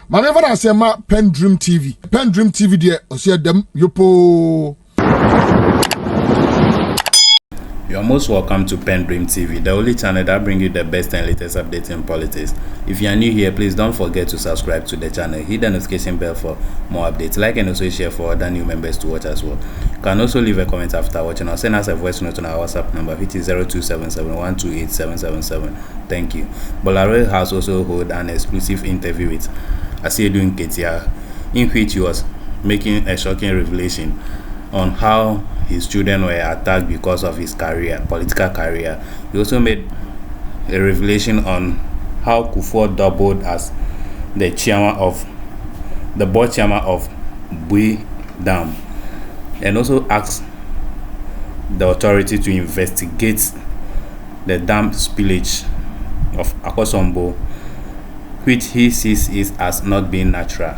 Maneva na sema PENDREAM TV. PENDREAM TV de osia dem yopo. You are most welcome to PENDREAM TV, the only channel that brings you the best and latest updates in politics. If you are new here, please don't forget to subscribe to the channel, hit the notification bell for more updates, like and also share for other new members to watch as well. You can also leave a comment after watching or send us a voice note on our WhatsApp number, which is 0277128777. Thank you. Bolare has also held an exclusive interview with Nketia, in which he was making a shocking revelation on how his children were attacked because of his career, political career. He also made a revelation on how Kufuor doubled as the board chairman of Bui Dam, and also asked the authority to investigate the dam spillage of Akosombo, which he sees is as not being natural.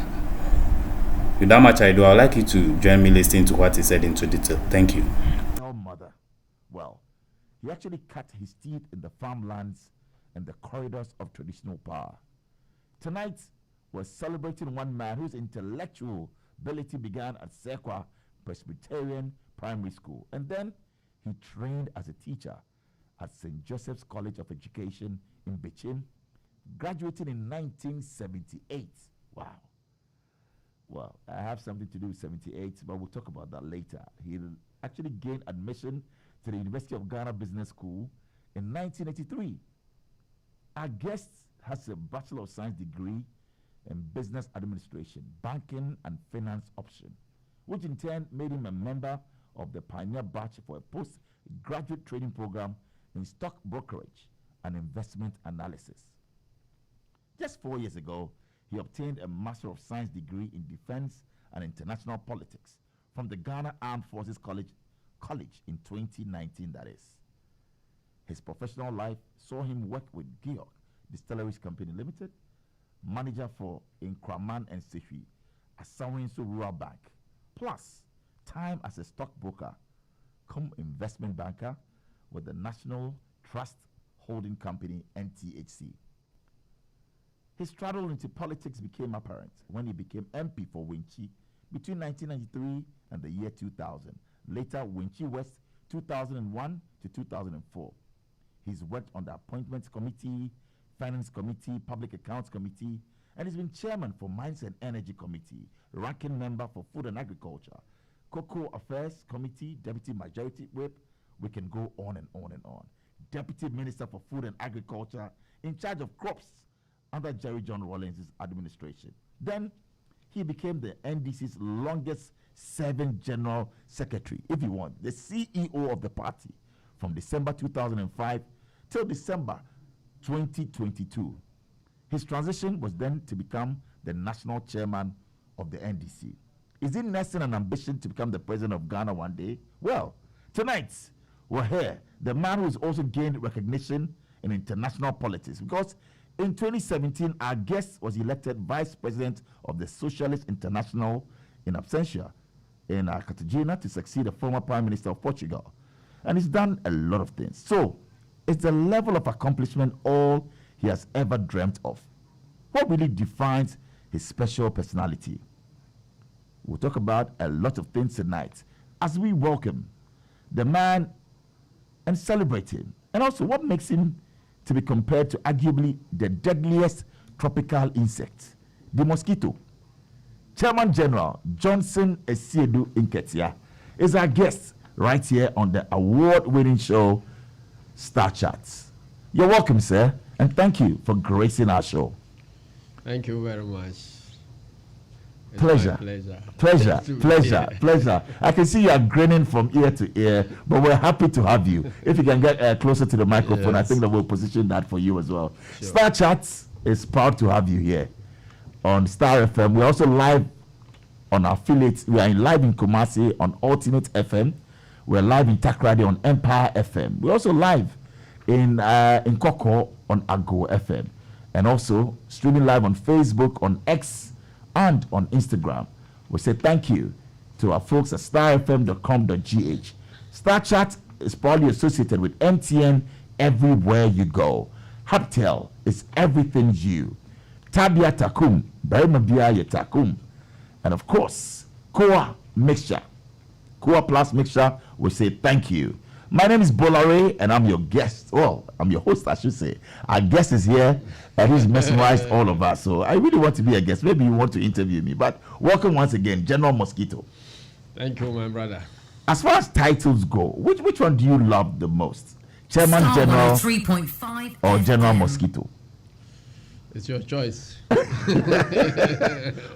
Without much ado, I would like you to join me listening to what he said into detail. Thank you. Mother. Well, he actually cut his teeth in the farmlands and the corridors of traditional power. Tonight, we're celebrating one man whose intellectual ability began at Sekwa Presbyterian Primary School, and then he trained as a teacher at St. Joseph's College of Education in Bechin, graduating in 1978. Wow. Well, I have something to do with 78, but we'll talk about that later. He actually gained admission to the University of Ghana Business School in 1983. Our guest has a Bachelor of Science degree in Business Administration, Banking and Finance option, which in turn made him a member of the pioneer batch for a postgraduate training program in stock brokerage and investment analysis. Just 4 years ago, he obtained a Master of Science degree in Defense and International Politics from the Ghana Armed Forces College in 2019, that is. His professional life saw him work with Georg Distilleries Company Limited, manager for Nkraman and Sefi, a Sawenso Rural Bank, plus time as a stockbroker, investment banker with the National Trust Holding Company, NTHC. His travel into politics became apparent when he became MP for Winchi between 1993 and the year 2000. Later, Winchi West 2001 to 2004. He's worked on the Appointments Committee, Finance Committee, Public Accounts Committee, and he's been chairman for Mines and Energy Committee, ranking member for Food and Agriculture, Cocoa Affairs Committee, Deputy Majority Whip. We can go on and on and on. Deputy Minister for Food and Agriculture, in charge of crops under Jerry John Rawlings' administration. Then he became the NDC's longest serving general secretary, if you want, the CEO of the party from December 2005 till December 2022. His transition was then to become the national chairman of the NDC. Is it nursing an ambition to become the president of Ghana one day? Well, tonight we're here, the man who has also gained recognition in international politics, because in 2017, our guest was elected vice president of the Socialist International in absentia in Cartagena to succeed the former prime minister of Portugal. And he's done a lot of things. So it's the level of accomplishment all he has ever dreamt of. What really defines his special personality? We'll talk about a lot of things tonight as we welcome the man and celebrate him. And also what makes him to be compared to arguably the deadliest tropical insect, the mosquito. Chairman General Johnson Esiedu Nketia is our guest right here on the award-winning show, Star Chats. You're welcome, sir, and thank you for gracing our show. Thank you very much. Pleasure. I can see you are grinning from ear to ear, but we're happy to have you. If you can get closer to the microphone, yes. I think that we'll position that for you as well. Sure. Star Chats is proud to have you here on Star FM. We're also live on our affiliates. We are live in Kumasi on Ultimate FM. We're live in Takrady on Empire FM. We're also live in Koko on Ago FM. And also streaming live on Facebook, on X, and on Instagram. We say thank you to our folks at starfm.com.gh. Star Chat is proudly associated with MTN everywhere you go. Hubtel is everything you. Tabia Takum, Barima Bia Ye Takum, and of course, Koa Mixture. Koa Plus Mixture, we say thank you. My name is Bolare, and I'm your guest. Well, I'm your host, I should say. Our guest is here, and he's mesmerized all of us. So I really want to be a guest. Maybe you want to interview me, but welcome once again, General Mosquito. Thank you, my brother. As far as titles go, which one do you love the most? Chairman Star General 103.5 or General FM. Mosquito? It's your choice.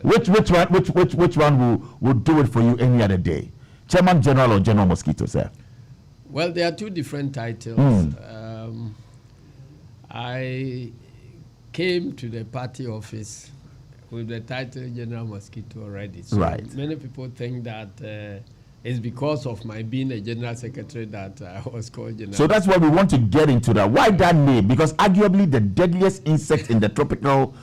Which one will do it for you any other day? Chairman General or General Mosquito, sir? Well, there are two different titles. I came to the party office with the title General Mosquito already. So Right. many people think that it's because of my being a general secretary that I was called General. So that's why we want to get into that. Why that name? Because arguably the deadliest insect in the tropical,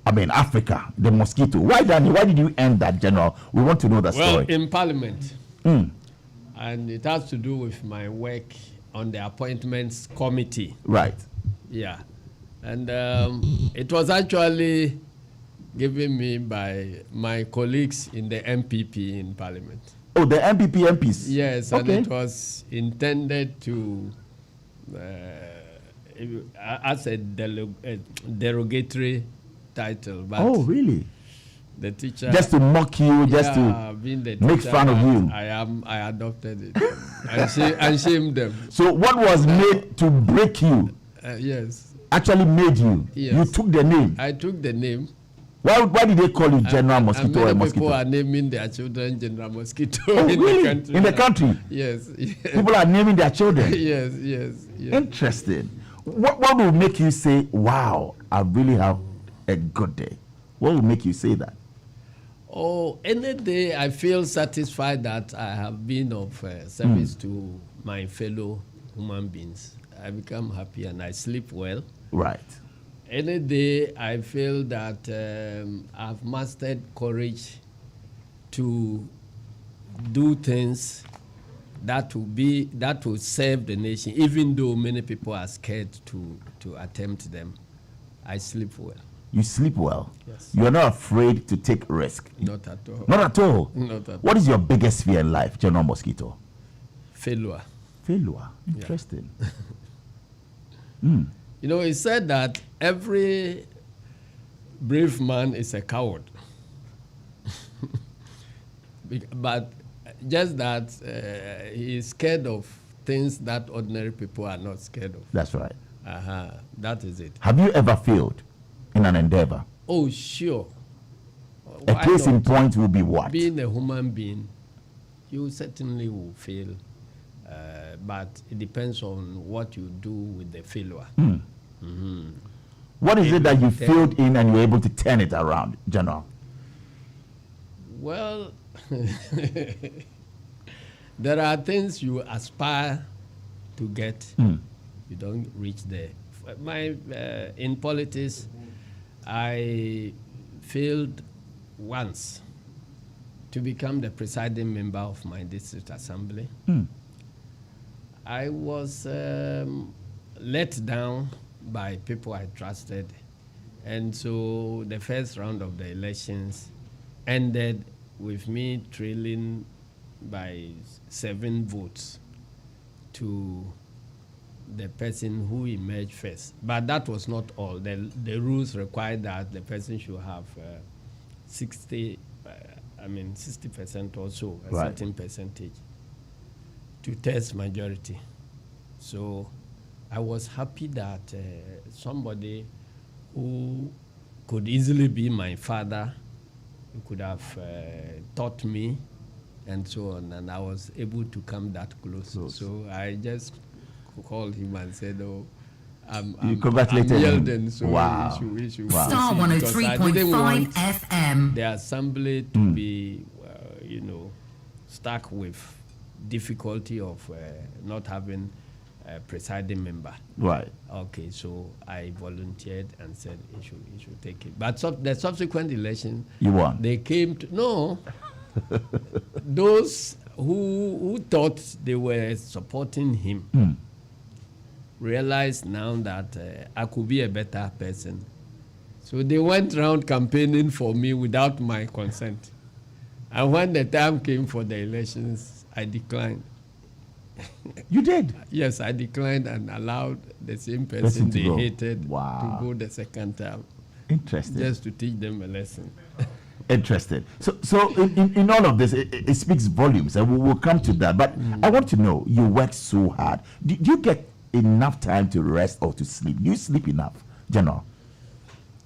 Africa, the mosquito. Why that name? Why did you end that, General? We want to know the Well, story. in Parliament. And it has to do with my work on the appointments committee. Right. Yeah. And it was actually given me by my colleagues in the NPP in Parliament. Oh, the NPP MPs. Yes, Okay. and it was intended to, as a derogatory title. But Oh, really? the teacher... Just to mock you, just to being the make teacher fun of that you. I adopted it and shamed them. So what was made to break you Yes, actually made you. Yes. You took the name. I took the name. Why did they call you General Mosquito or and many Mosquito? people are naming their children General Mosquito Oh, in really? the country. In the country? Yes. People are naming their children. yes. Interesting. What will make you say, wow, I really have a good day? What will make you say that? Oh, any day I feel satisfied that I have been of service to my fellow human beings. I become happy and I sleep well. Right. Any day I feel that I've mastered courage to do things that will serve the nation, even though many people are scared to attempt them. I sleep well. You sleep well. Yes. You are not afraid to take risk. Not at all. Not at all. Not at all. What is your biggest fear in life, General Mosquito? Failure. Failure. Interesting. You know, it's said that every brave man is a coward. But just that he is scared of things that ordinary people are not scared of. That's right. That is it. Have you ever failed in an endeavor? Oh, sure. A Why case in not? point will be what? Being a human being, you certainly will fail. But it depends on what you do with the failure. What is it that you failed in and you're able to turn it around, General? Well, there are things you aspire to get, you don't reach there. In politics, I failed once to become the presiding member of my district assembly. I was let down by people I trusted, and so the first round of the elections ended with me trailing by 7 votes to the person who emerged first. But that was not all. The rules require that the person should have 60% or so, a Right. certain percentage, to test majority. So I was happy that somebody who could easily be my father, who could have taught me, and so on, and I was able to come that close. So I just called him and said, "Oh, I'm congratulated him. yielding, so Wow. he should Wow. Star proceed," because I didn't 103.5 want FM. the assembly to be, stuck with difficulty of not having a presiding member. Right. Okay, so I volunteered and said he should take it. But the subsequent election, You won. they came to no. Those who thought they were supporting him realized now that I could be a better person. So they went around campaigning for me without my consent. And when the time came for the elections, I declined. You did? Yes, I declined and allowed the same person they hated to go the second time. Interesting. Just to teach them a lesson. Interesting. So in all of this, it speaks volumes, and we'll come to that. But I want to know, you work so hard. Do you get enough time to rest or to sleep? Do you sleep enough, General?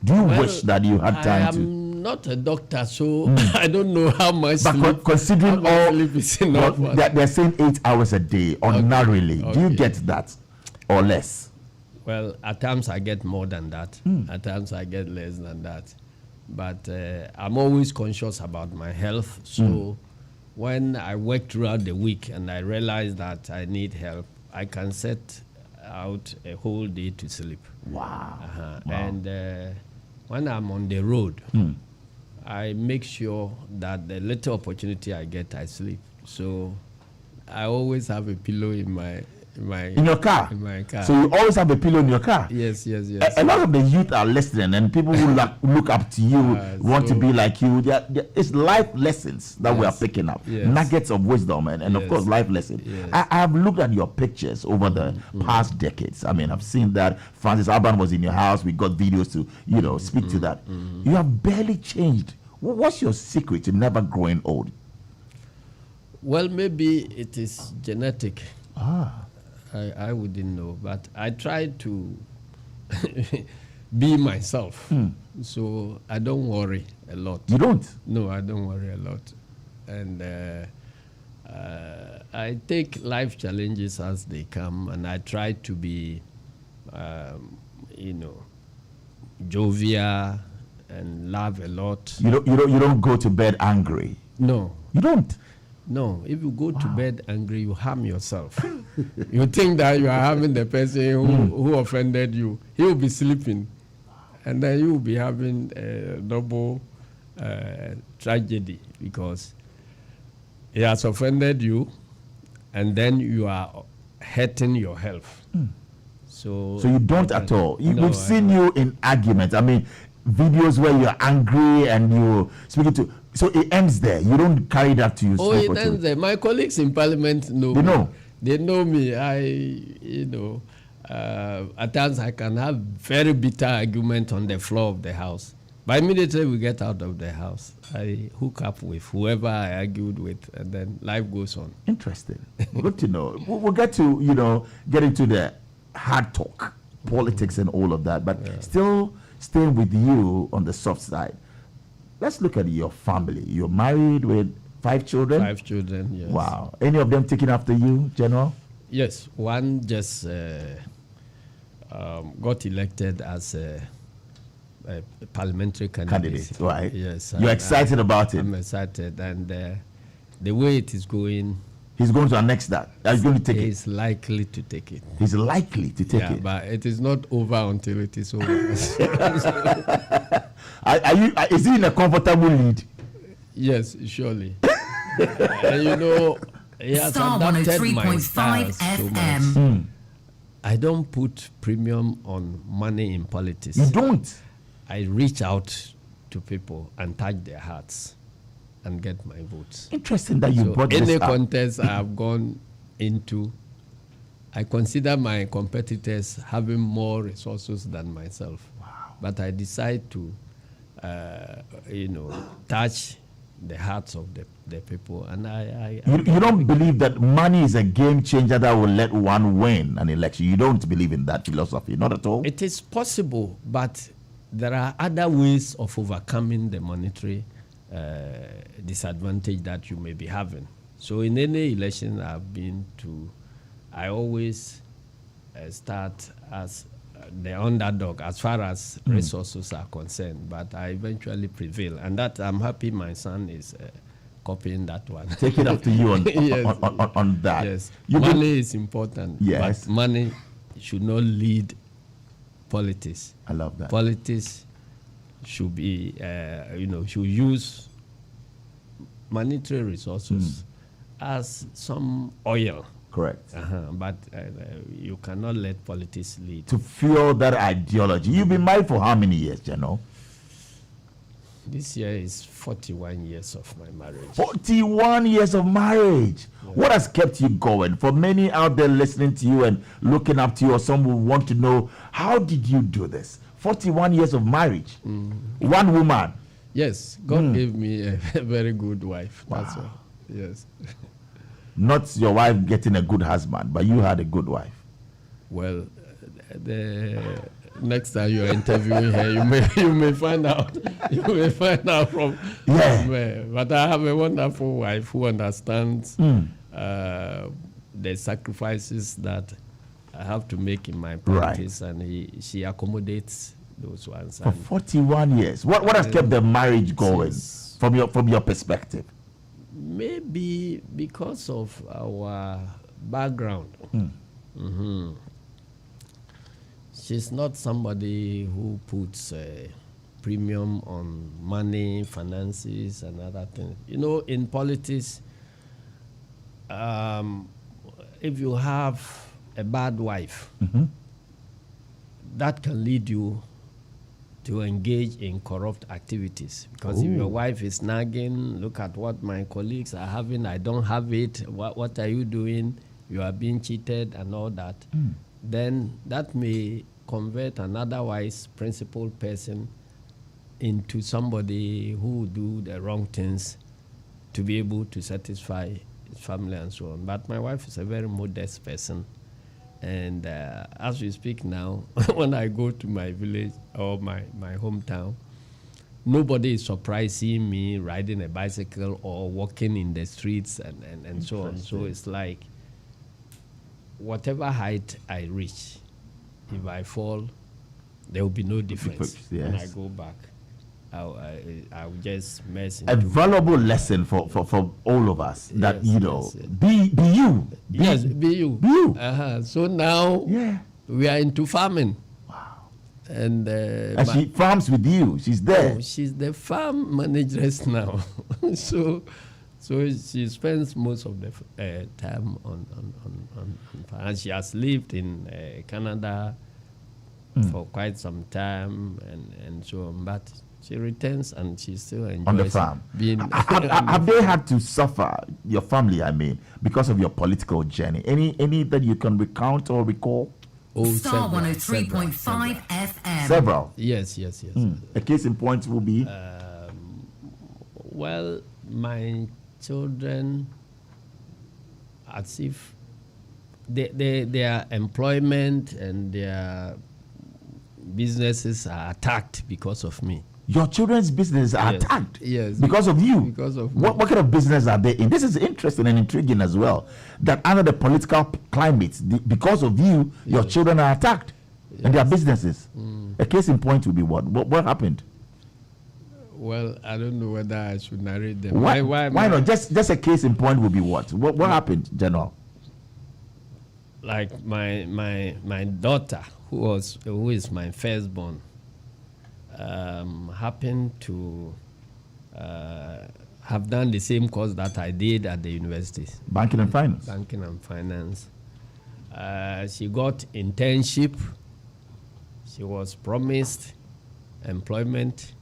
Do you wish that you had time to? I'm not a doctor, so I don't know how much But sleep. considering all, sleep is enough. they're saying 8 hours a day ordinarily. Okay. Do you get that or less? Well, at times I get more than that. At times I get less than that. But I'm always conscious about my health. So when I work throughout the week and I realize that I need help, I can set out a whole day to sleep. Wow. And when I'm on the road, I make sure that the little opportunity I get, I sleep. So I always have a pillow in your car? In my car. So you always have a pillow in your car? Yes. A lot of the youth are listening, and people who look up to you, want to be like you. It's life lessons that we are picking up. Nuggets of wisdom and of course, life lessons. I have looked at your pictures over the past decades. I mean, I've seen that Francis Alban was in your house. We got videos to, speak to that. You have barely changed. What's your secret to never growing old? Well, maybe it is genetic. I wouldn't know, but I try to be myself. So I don't worry a lot. You don't? No, I don't worry a lot. And I take life challenges as they come, and I try to be, jovial and laugh a lot. You don't go to bed angry? No. You don't? No, if you go to bed angry, you harm yourself. You think that you are harming the person who offended you. He will be sleeping, and then you will be having a double tragedy because he has offended you, and then you are hurting your health. So you don't at all? We've seen you in arguments. I mean, videos where you're angry and you're speaking to... So it ends there. You don't carry that to your sleep. It ends there. My colleagues in Parliament know. They know. They know me. At times I can have very bitter argument on the floor of the house. But immediately we get out of the house, I hook up with whoever I argued with, and then life goes on. Interesting. Good to know. We'll get to get into the hard talk, politics, and all of that. But still staying with you on the soft side. Let's look at your family. You're married with 5 children? 5 children, yes. Wow. Any of them taking after you, General? Yes. One just got elected as a parliamentary candidate. Right. Yes. You're excited about it? I'm excited. And the way it is going... He's going to annex that. He's going to take it. He's likely to take it. He's likely to take it. But it is not over until it is over. Is he in a comfortable lead? Yes, surely. And he has adapted my style so much. I don't put premium on money in politics. You don't? I reach out to people and touch their hearts and get my votes. Interesting that you brought this up. Any contest I have gone into, I consider my competitors having more resources than myself. Wow. But I decide to, touch the hearts of the people. And you don't believe that money is a game changer that will let one win an election? You don't believe in that philosophy? Not at all? It is possible, but there are other ways of overcoming the monetary disadvantage that you may be having. So in any election I've been to, I always start as the underdog as far as resources are concerned, but I eventually prevail, and that I'm happy my son is copying that one. Take it after you on that. Yes, money is important. Yes, but money should not lead politics. I love that. Politics should be, should use monetary resources as some oil Correct. But you cannot let politics lead. To fuel that ideology. You've been married for how many years, General? This year is 41 years of my marriage. 41 years of marriage. Yeah. What has kept you going? For many out there listening to you and looking up to you, or some will want to know, how did you do this? 41 years of marriage. One woman. Yes, God gave me a very good wife. Wow. That's all. Yes. Not your wife getting a good husband, but you had a good wife. Well, the next time you're interviewing her, you may find out. You may find out from her. But I have a wonderful wife who understands the sacrifices that I have to make in my practice, and she accommodates those ones. For 41 years, what has kept the marriage going from your perspective? Maybe because of our background. She's not somebody who puts a premium on money, finances, and other things. You know, in politics, if you have a bad wife, that can lead you to engage in corrupt activities. Because if your wife is nagging, look at what my colleagues are having, I don't have it, what are you doing? You are being cheated and all that. Then that may convert an otherwise principled person into somebody who will do the wrong things to be able to satisfy his family and so on. But my wife is a very modest person. And as we speak now, when I go to my village or my hometown, nobody is surprised seeing me riding a bicycle or walking in the streets and so on. So it's like whatever height I reach, if I fall, there will be no difference. When I go back, I'll just mess into a valuable lesson for all of us that be you. Yes, be you. Be you. So now we are into farming. Wow. And she farms with you. She's there. Oh, she's the farm manageress now. so she spends most of the time on farm. And she has lived in Canada for quite some time and so on. But she returns and she still enjoys on the farm. Have they had to suffer, your family, I mean, because of your political journey? Any that you can recount or recall? Star 103.5 FM. Several. Yes. A case in point will be? Well, my children, as if their employment and their businesses are attacked because of me. Your children's business are attacked? Yes. Because of you? Because of me. What kind of business are they in? This is interesting and intriguing as well. That under the political climate, because of you, your children are attacked and their businesses. A case in point will be what? What happened? Well, I don't know whether I should narrate them. Why not? Just a case in point will be what? What happened, General? Like my daughter, who is my firstborn, happened to have done the same course that I did at the university. Banking and finance. Banking and finance. She got internship. She was promised employment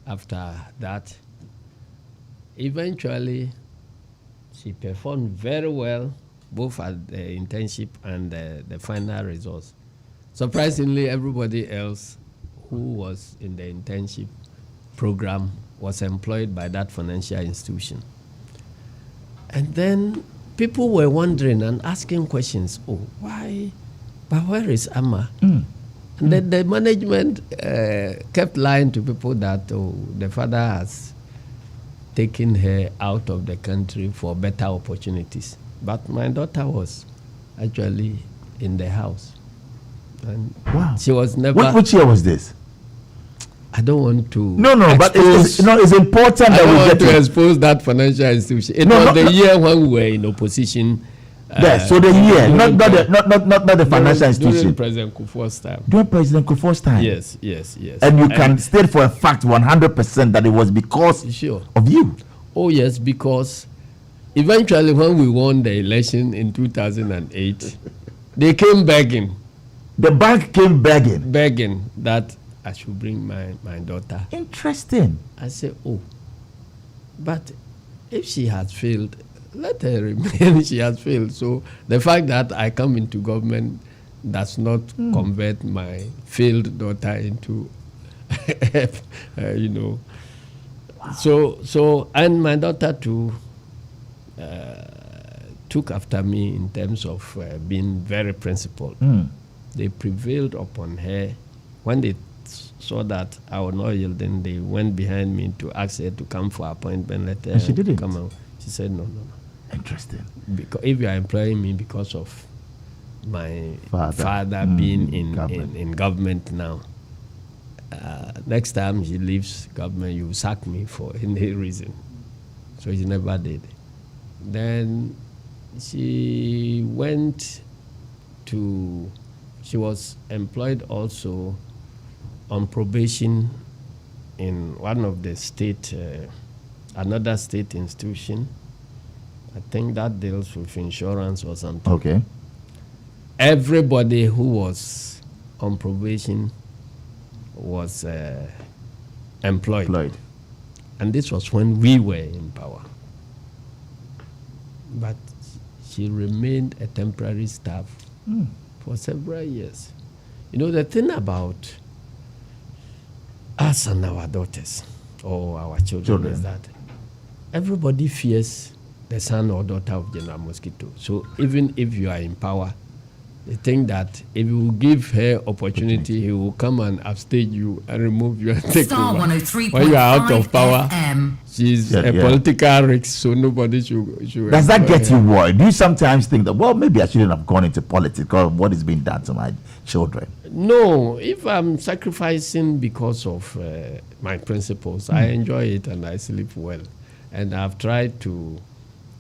after that. Eventually, she performed very well, both at the internship and the final results. Surprisingly, everybody else who was in the internship program was employed by that financial institution. And then people were wondering and asking questions, why? But where is Amma? And then the management kept lying to people that, the father has taken her out of the country for better opportunities. But my daughter was actually in the house. And she was never... Which year was this? I don't want to... No, but it's important that we get to expose that financial institution. It was the year when we were in opposition. So the year, not the financial institution. During President Kufuor's time. During President Kufuor's time? Yes. And you can state for a fact 100% that it was because of you? Oh, yes, because eventually, when we won the election in 2008, they came begging. The bank came begging that I should bring my daughter. Interesting. I said, oh, but if she has failed, let her remain. She has failed. So the fact that I come into government does not convert my failed daughter into, Wow. So, and my daughter too took after me in terms of being very principled. They prevailed upon her. When they saw that I was not yielding, they went behind me to ask her to come for appointment. Let her and she didn't come out. She said, no. Interesting. Because if you are employing me because of my father being in government now, next time she leaves government, you sack me for any reason. So she never did. Then she went to, she was employed also on probation in one of the state, another state institution. I think that deals with insurance or something. Okay. Everybody who was on probation was employed. And this was when we were in power. But she remained a temporary staff for several years. You know, the thing about us and our daughters or our children is that everybody fears the son or daughter of General Mosquito. So even if you are in power, they think that if you give her opportunity, he will come and upstage you and remove you and take Star over. 103.5 When you are out of power, FM. she's a political risk, so nobody should. Does that get you worried? Do you sometimes think that, well, maybe I shouldn't have gone into politics because of what is being done to my children? No, if I'm sacrificing because of my principles, I enjoy it and I sleep well. And I've tried to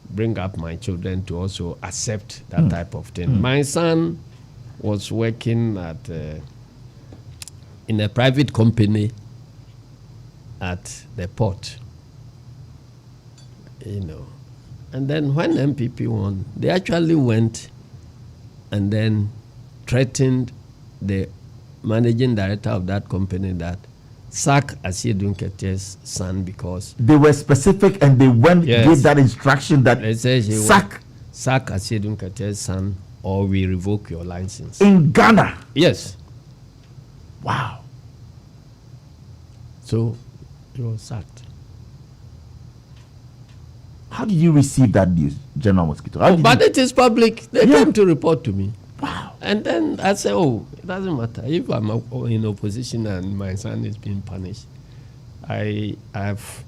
bring up my children to also accept that type of thing. My son was working at in a private company at the port, and then when NPP won, they actually went and then threatened the managing director of that company that sack Asiedu Nketia's son because they were specific and they went gave that instruction that sack Asiedu Nketia's son or we revoke your license. In Ghana? Yes. Wow. So he was sacked. How did you receive that news, General Mosquito? But it is public. They came to report to me. Wow. And then I said, it doesn't matter. If I'm in opposition and my son is being punished, I've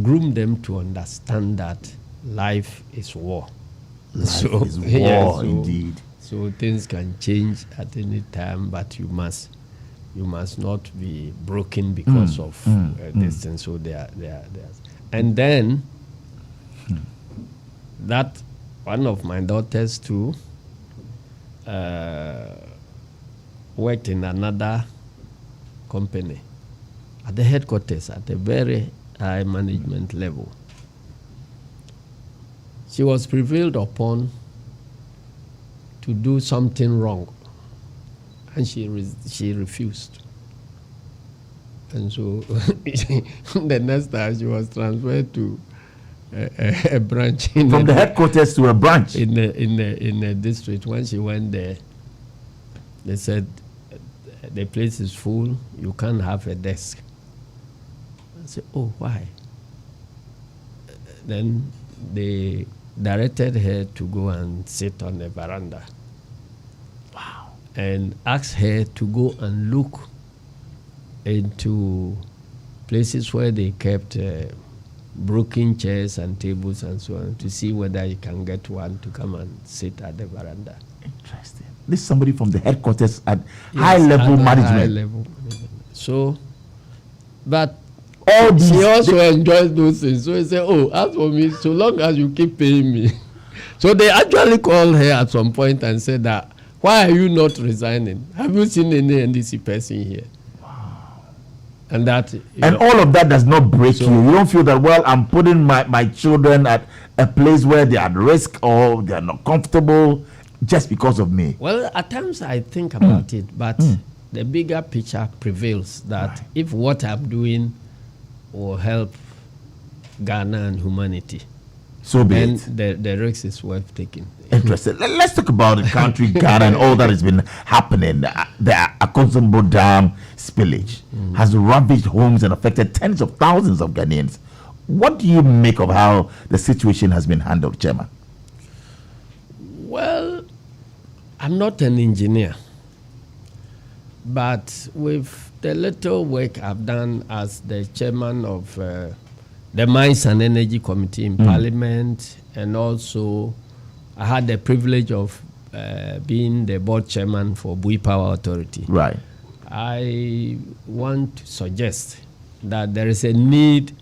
groomed them to understand that life is war. Life is war, indeed. So things can change at any time, but you must not be broken because of this thing. So they are. And then that one of my daughters too worked in another company at the headquarters at a very high management level. She was prevailed upon to do something wrong, and she refused. And so the next time she was transferred to a branch from the headquarters to a branch in a district. When she went there, they said the place is full. You can't have a desk. I said, why? Then they directed her to go and sit on the veranda. Wow. And asked her to go and look into places where they kept broken chairs and tables and so on to see whether you can get one to come and sit at the veranda. Interesting. This is somebody from the headquarters at high-level management. High-level management. So, but all she also enjoys those things. So he said, as for me, so long as you keep paying me. So they actually called her at some point and said that, why are you not resigning? Have you seen any NDC person here? And that, and all of that does not break you. You don't feel that, well, I'm putting my children at a place where they are at risk or they are not comfortable just because of me? Well, at times I think about it, but the bigger picture prevails that if what I'm doing will help Ghana and humanity, so be then it. the risk is worth taking. Interesting. Let's talk about the country, Ghana, and all that has been happening. The Akosombo Dam spillage has ravaged homes and affected tens of thousands of Ghanaians. What do you make of how the situation has been handled, Chairman? Well, I'm not an engineer, but with the little work I've done as the chairman of the Mines and Energy Committee in Parliament, and also I had the privilege of being the board chairman for Bui Power Authority. Right. I want to suggest that there is a need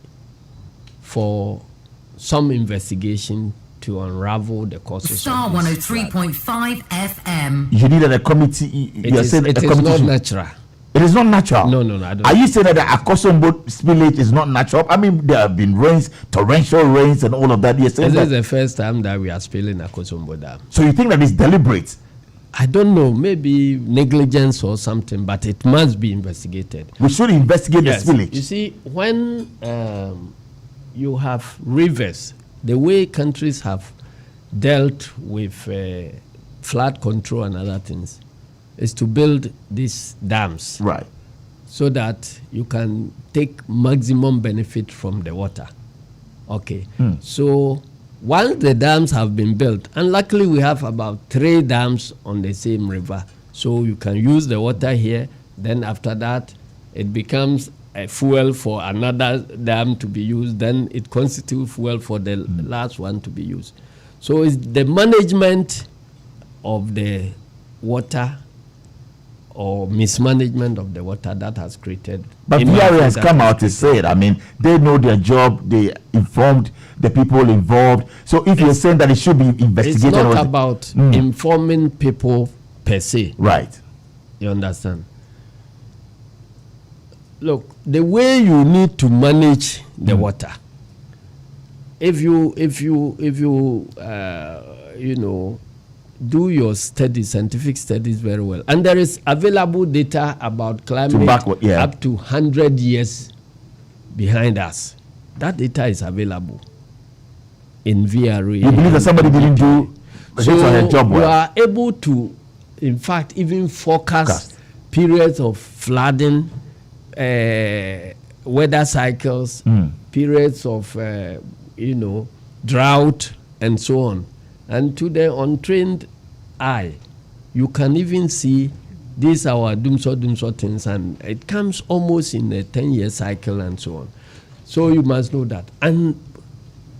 for some investigation to unravel the causes Star of this 103.5 FM. You needed a committee. It is not natural. It is not natural. No, I don't. Are you saying that the Akosombo spillage is not natural? I mean, there have been rains, torrential rains, and all of that. You're saying This is that. the first time that we are spilling Akosombo Dam. So you think that it's deliberate? I don't know, maybe negligence or something, but it must be investigated. We should investigate the spillage. You see, when you have rivers, the way countries have dealt with flood control and other things is to build these dams, Right. so that you can take maximum benefit from the water. Okay. So once the dams have been built, and luckily we have about 3 dams on the same river, so you can use the water here, then after that it becomes a fuel for another dam to be used, then it constitutes fuel for the last one to be used. So it's the management of the water or mismanagement of the water that has created. But VRA has come out to say it. I mean, they know their job. They informed the people involved. So if you're saying that it should be investigated, it's not about informing people per se. Right. You understand? Look, the way you need to manage the water. If you do your studies, scientific studies very well, and there is available data about climate up to 100 years behind us. That data is available in VRA. You believe that somebody didn't do so job well? You are able to, in fact, even forecast periods of flooding, weather cycles, periods of drought, and so on. And to the untrained eye, you can even see these our doomsday things, and it comes almost in a 10-year cycle and so on. So you must know that. And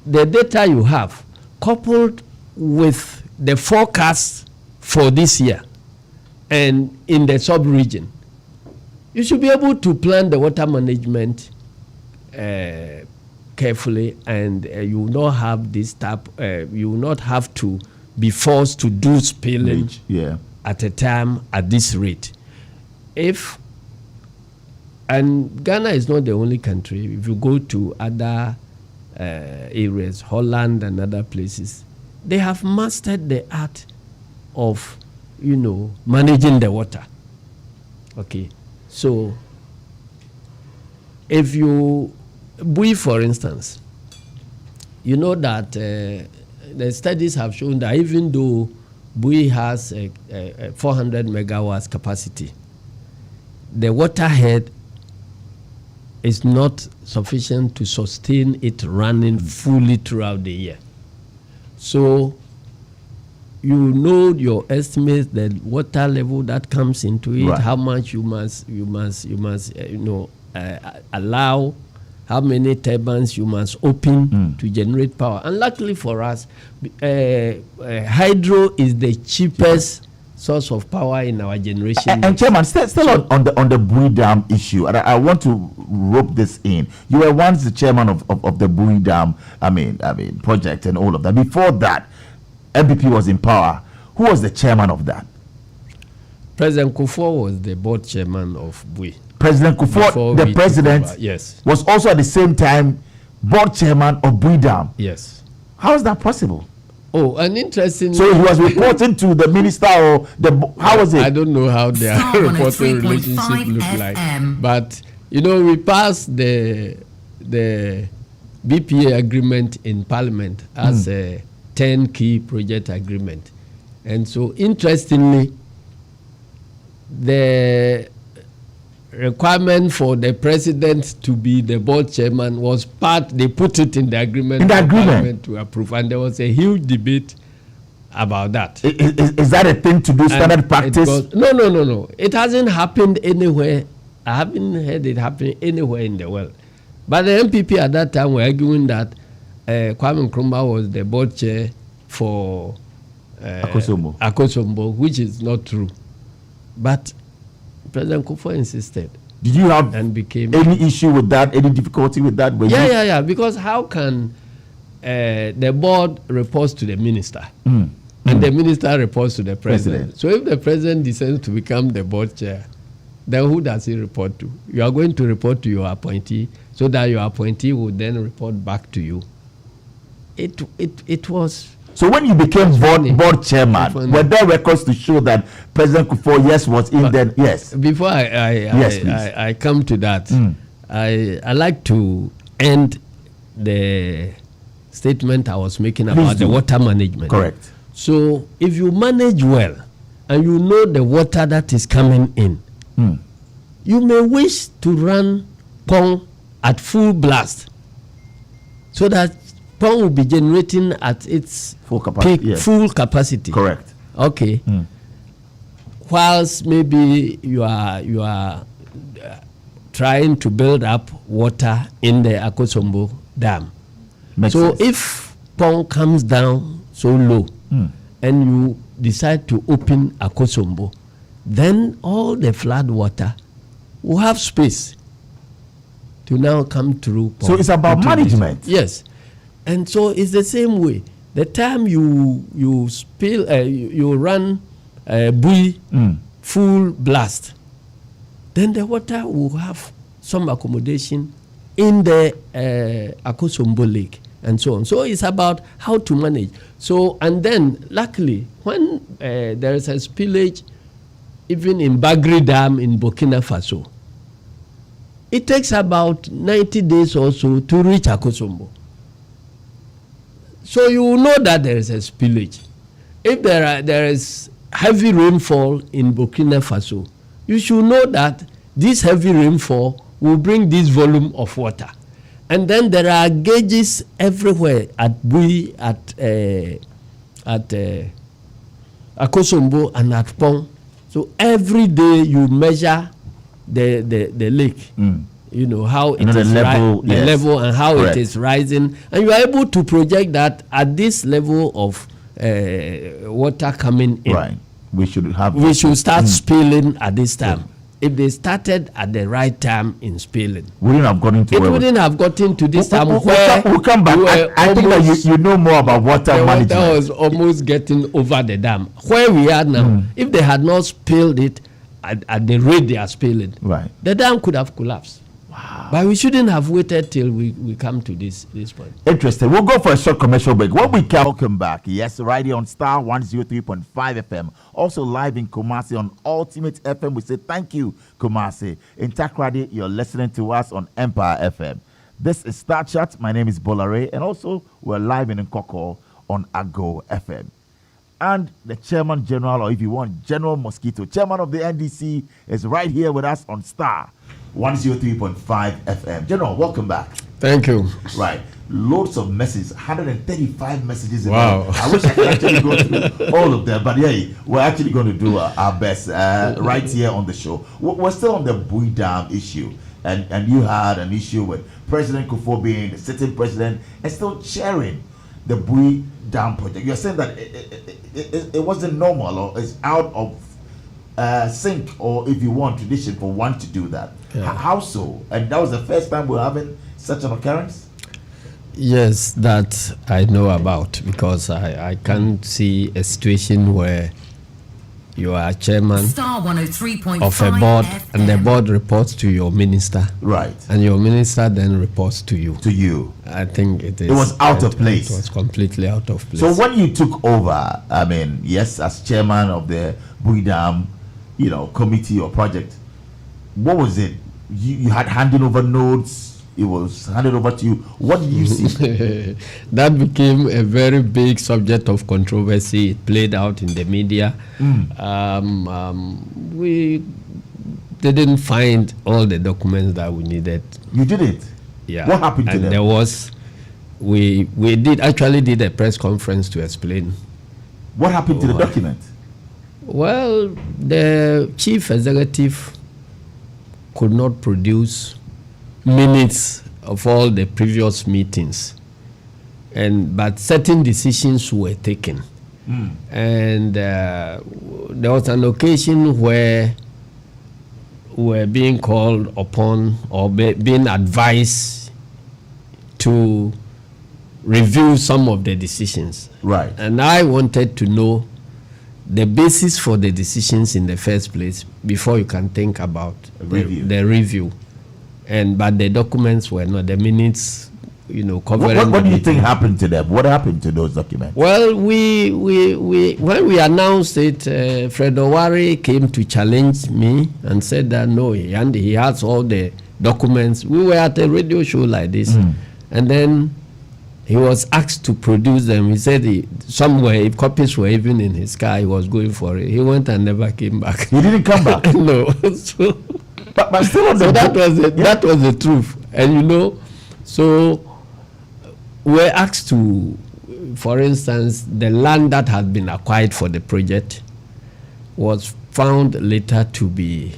the data you have, coupled with the forecast for this year and in the sub-region, you should be able to plan the water management carefully, and you will not have this type. You will not have to be forced to do spilling at a time at this rate. And Ghana is not the only country. If you go to other areas, Holland and other places, they have mastered the art of managing the water. Okay, so if you Bui, for instance, you know that the studies have shown that even though Bui has a 400 megawatts capacity, the waterhead is not sufficient to sustain it running fully throughout the year. So you know your estimate, the water level that comes into it, how much you must allow, how many turbines you must open to generate power. And luckily for us, hydro is the cheapest source of power in our generation. And Chairman, still on the Bui Dam issue, and I want to rope this in. You were once the chairman of the Bui Dam, project and all of that. Before that, NPP was in power. Who was the chairman of that? President Kufuor was the board chairman of Bui. President Kufuor, the president, yes, was also at the same time board chairman of Bui Dam. Yes. How is that possible? Oh, and interesting. So he was reporting to the minister or how was it? I don't know how their Star reporting 103.5 relationship look like. FM. But, we passed the BPA agreement in Parliament as a 10 key project agreement. And so, interestingly, the requirement for the president to be the board chairman was they put it in the agreement. Parliament to approve. And there was a huge debate about that. Is that a thing to do, standard practice? No. It hasn't happened anywhere. I haven't heard it happening anywhere in the world. But the NPP at that time were arguing that Kwame Nkrumah was the board chair for Akosombo, which is not true. But President Kufuor insisted. Did you have any issue with that, any difficulty with that? Yeah. Because how can the board reports to the minister and the minister reports to the president? So if the president decides to become the board chair, then who does he report to? You are going to report to your appointee so that your appointee will then report back to you. It was... So when you became board chairman, were there records to show that President Kufuor, was in there? Yes. Before I come to that, I like to end the statement I was making about the water management. Correct. So if you manage well and you know the water that is coming in, you may wish to run Pong at full blast so that Pong will be generating at its full capacity. Correct. Okay. Whilst maybe you are trying to build up water in the Akosombo Dam. Makes sense. If Pong comes down so low and you decide to open Akosombo, then all the flood water will have space to now come through Pong. So it's about management. Yes. And so it's the same way. The time you run buoy full blast, then the water will have some accommodation in the Akosombo Lake and so on. So it's about how to manage. So, and then luckily, when there is a spillage, even in Bagri Dam in Burkina Faso, it takes about 90 days or so to reach Akosombo. So you will know that there is a spillage. If there is heavy rainfall in Burkina Faso, you should know that this heavy rainfall will bring this volume of water. And then there are gauges everywhere at Bui, at Akosombo and at Pong. So every day you measure the lake. You know how it is level and how it is rising, and you are able to project that at this level of water coming in. Right. We should start spilling at this time. Yeah. If they started at the right time in spilling, wouldn't have gotten to this time. We'll come back. I think that you know more about water management. The water was almost getting over the dam. Where we are now, if they had not spilled it at the rate they are spilling, the dam could have collapsed. Wow. But we shouldn't have waited till we come to this point. Interesting. We'll go for a short commercial break. When we come, welcome back. Yes, right here on Star 103.5 FM. Also live in Kumasi on Ultimate FM. We say thank you, Kumasi. In Takrady, you're listening to us on Empire FM. This is Star Chat. My name is Bolare. And also, we're live in Nkoko on Ago FM. And the Chairman General, or if you want, General Mosquito, Chairman of the NDC, is right here with us on Star 103.5 FM. General, welcome back. Thank you. Right. Loads of messages, 135 messages. Wow. I wish I could actually go through all of them, but yeah, we're actually going to do our best right here on the show. We're still on the Bui Dam issue, and you had an issue with President Kufuor being the sitting president and still chairing the Bui Dam project. You're saying that it wasn't normal or it's out of sync, or if you want, tradition for one to do that. Yeah. How so? And that was the first time we're having such an occurrence? Yes, that I know about, because I can't see a situation where you are chairman Star 103.5 of a board, FM. and the board reports to your minister. Right. And your minister then reports to you. To you. I think it is. It was out of place. It was completely out of place. So when you took over, I mean, yes, as chairman of the PENDREAM, committee or project, what was it? You had handed over notes. It was handed over to you. What did you see? That became a very big subject of controversy. It played out in the media. We didn't find all the documents that we needed. You didn't? Yeah. What happened to and them? There was, we did a press conference to explain. What happened to the document? Well, the chief executive could not produce minutes of all the previous meetings, but certain decisions were taken. And there was an occasion where we were being called upon or being advised to review some of the decisions. Right. And I wanted to know the basis for the decisions in the first place before you can think about the review. But the documents were not, the minutes, covering. What do you think happened to them? What happened to those documents? Well, we when we announced it, Fred Owari came to challenge me and said that no, he has all the documents. We were at a radio show like this, and then he was asked to produce them. He said somewhere copies were even in his car. He was going for it. He went and never came back. He didn't come back. No. So, but still, that was the truth, and so we're asked to, for instance, the land that had been acquired for the project was found later to be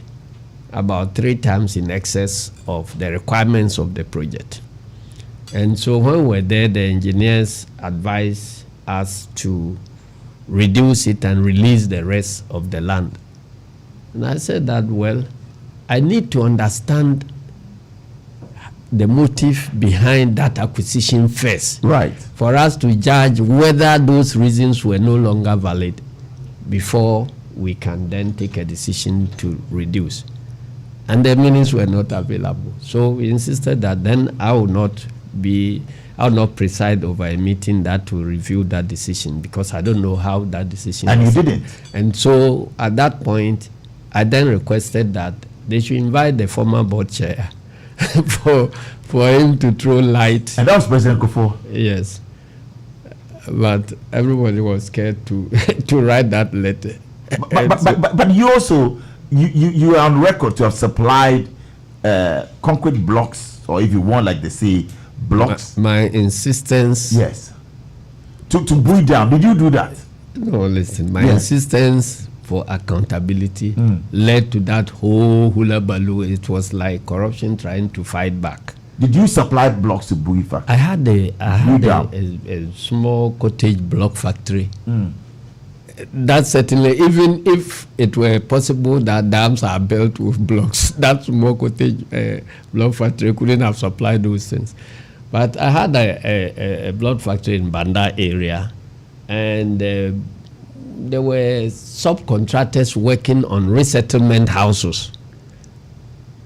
about 3 times in excess of the requirements of the project. And so when we were there, the engineers advised us to reduce it and release the rest of the land. And I said that, well, I need to understand the motive behind that acquisition first. Right. For us to judge whether those reasons were no longer valid before we can then take a decision to reduce. And the minutes were not available. So we insisted that then I will not preside over a meeting that will review that decision, because I don't know how that decision And was. you didn't? And so at that point, I then requested that they should invite the former board chair for him to throw light. And that was President Kufuor? Yes. But everybody was scared to write that letter. But you also, you are on record to have supplied concrete blocks, or if you want, like they say, blocks. My insistence. Yes. To PENDREAM. Did you do that? No, listen. My insistence for accountability led to that whole hula baloo. It was like corruption trying to fight back. Did you supply blocks to Bui factory? I had a small cottage block factory. That certainly, even if it were possible that dams are built with blocks, that small cottage block factory couldn't have supplied those things. But I had a block factory in Banda area, and there were subcontractors working on resettlement houses.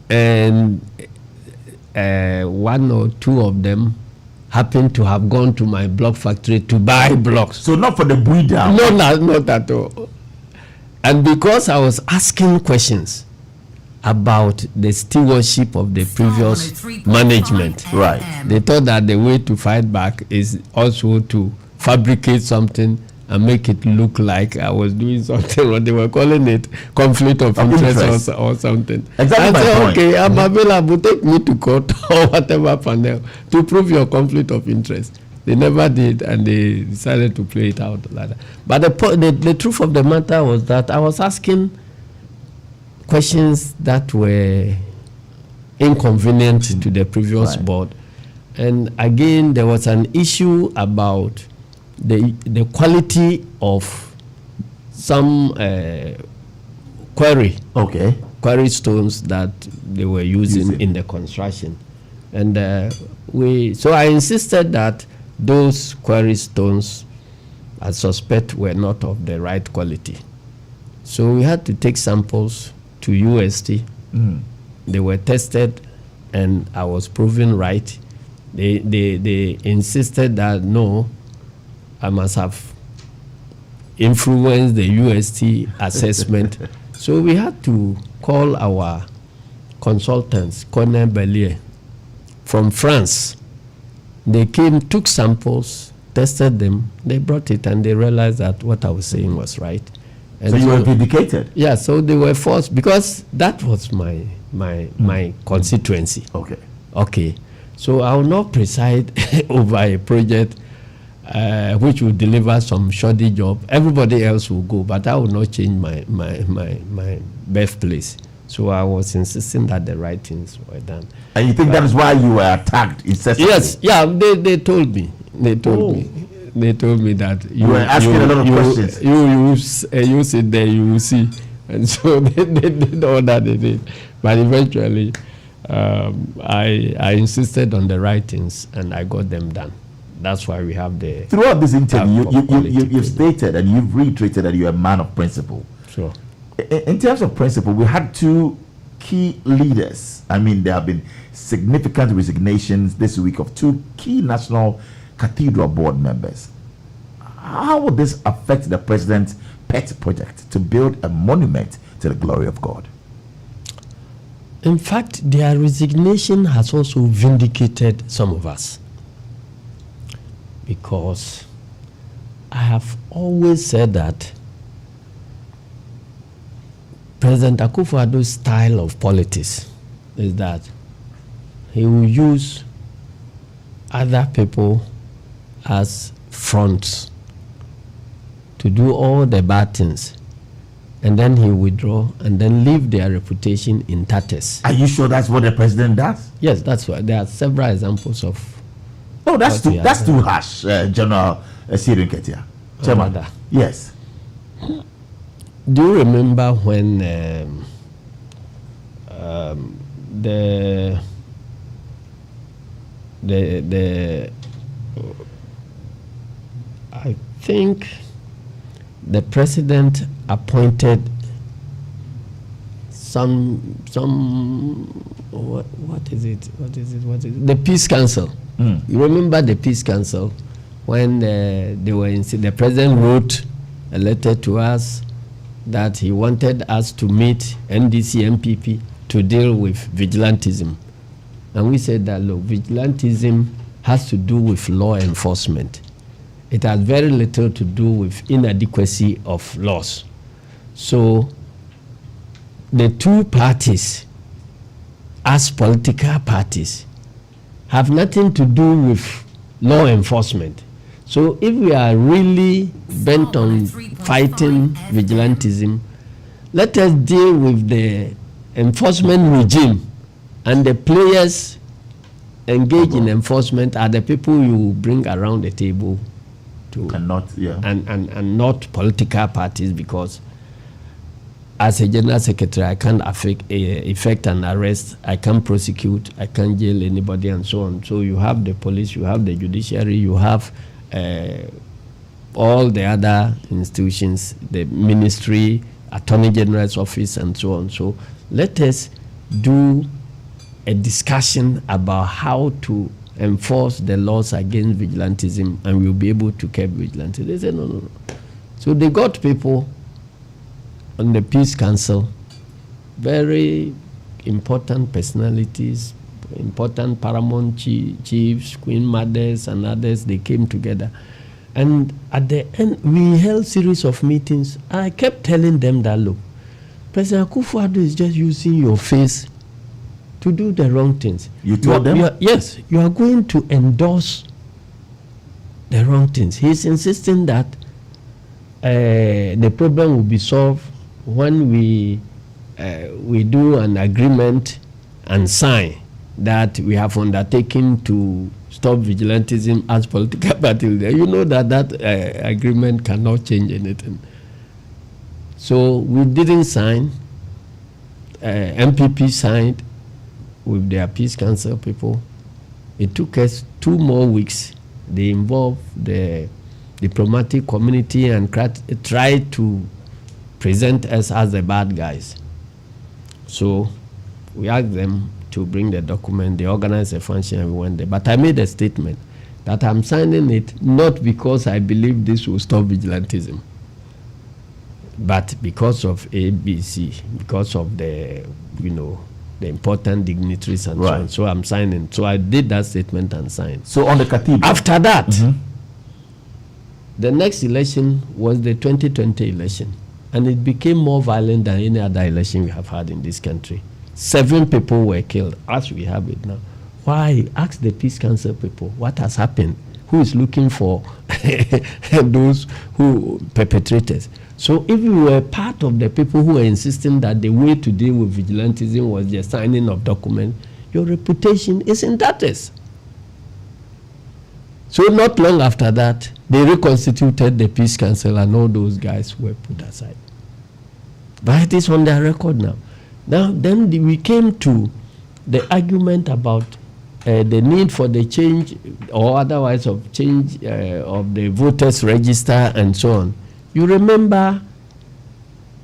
And 1 or 2 of them happened to have gone to my block factory to buy blocks. So not for the PENDREAM? No, not at all. And because I was asking questions about the stewardship of the previous management, right, they thought that the way to fight back is also to fabricate something and make it look like I was doing something, or they were calling it conflict of interest or something. Exactly my point. Okay, I'm available, take me to court or whatever panel to prove your conflict of interest. They never did, and they decided to play it out like that. But the truth of the matter was that I was asking questions that were inconvenient to the previous board. And again, there was an issue about the quality of some quarry stones that they were using in the construction. And so I insisted that those quarry stones, I suspect, were not of the right quality. So we had to take samples to UST. They were tested, and I was proven right. They insisted that no, I must have influenced the UST assessment. So we had to call our consultants, Corner Bellier, from France. They came, took samples, tested them, they brought it, and they realized that what I was saying was right. And so you were vindicated? Yeah, so they were forced, because that was my constituency. Okay. So I will not preside over a project which will deliver some shoddy job. Everybody else will go, but I will not change my birthplace. So I was insisting that the right things were done. And you think that is why you were attacked incessantly? Yes, yeah, they told me. They told me that you were asking a lot of questions. You sit there, you will see. And so they did all that they did. But eventually, I insisted on the right things, and I got them done. That's why we have the... Throughout this interview, you've stated and you've reiterated that you're a man of principle. Sure. In terms of principle, we had two key leaders. I mean, there have been significant resignations this week of two key National Cathedral Board members. How will this affect the president's pet project to build a monument to the glory of God? In fact, their resignation has also vindicated some of us, because I have always said that President Akufo-Addo's style of politics is that he will use other people as fronts to do all the bad things, and then he withdraw and then leave their reputation in tatters. Are you sure that's what the president does? Yes, that's why there are several examples of. No, that's too harsh, General Nketia. Chairman. Yes. Do you remember when the I think the president appointed what is it? The Peace Council. You remember the Peace Council when they were the president wrote a letter to us that he wanted us to meet NDC NPP to deal with vigilantism. And we said that, look, vigilantism has to do with law enforcement. It has very little to do with inadequacy of laws. So the two parties, as political parties, have nothing to do with law enforcement. So if we are really bent on fighting vigilantism, let us deal with the enforcement regime, and the players engaged in enforcement are the people you bring around the table to, and not political parties, because as a general secretary, I can't effect an arrest, I can't prosecute, I can't jail anybody, and so on. So you have the police, you have the judiciary, you have all the other institutions, the ministry, Attorney General's office, and so on. So let us do a discussion about how to enforce the laws against vigilantism, and we'll be able to curb vigilantism. They said, no. So they got people on the Peace Council, very important personalities, important paramount chiefs, queen mothers, and others. They came together. And at the end, we held a series of meetings. I kept telling them that, look, President Akufo-Addo is just using your face to do the wrong things. You told them? Yes, you are going to endorse the wrong things. He's insisting that the problem will be solved when we do an agreement and sign that we have undertaken to stop vigilantism as political party. You know that agreement cannot change anything. So we didn't sign. NPP signed with their Peace Council people. It took us 2 more weeks. They involved the diplomatic community and tried to present us as the bad guys. So we asked them to bring the document. They organized a function and we went there. But I made a statement that I'm signing it not because I believe this will stop vigilantism, but because of ABC, because of the, the important dignitaries and so on. So I'm signing. So I did that statement and signed. So on the cathedral. After that, the next election was the 2020 election. And it became more violent than any other election we have had in this country. 7 people were killed, as we have it now. Why? Ask the Peace Council people what has happened. Who is looking for those who perpetrators? So if you were part of the people who were insisting that the way to deal with vigilantism was the signing of documents, your reputation is in tatters. So not long after that, they reconstituted the Peace Council and all those guys were put aside. But it is on their record now. Then we came to the argument about the need for the change or otherwise of change of the voters register and so on. You remember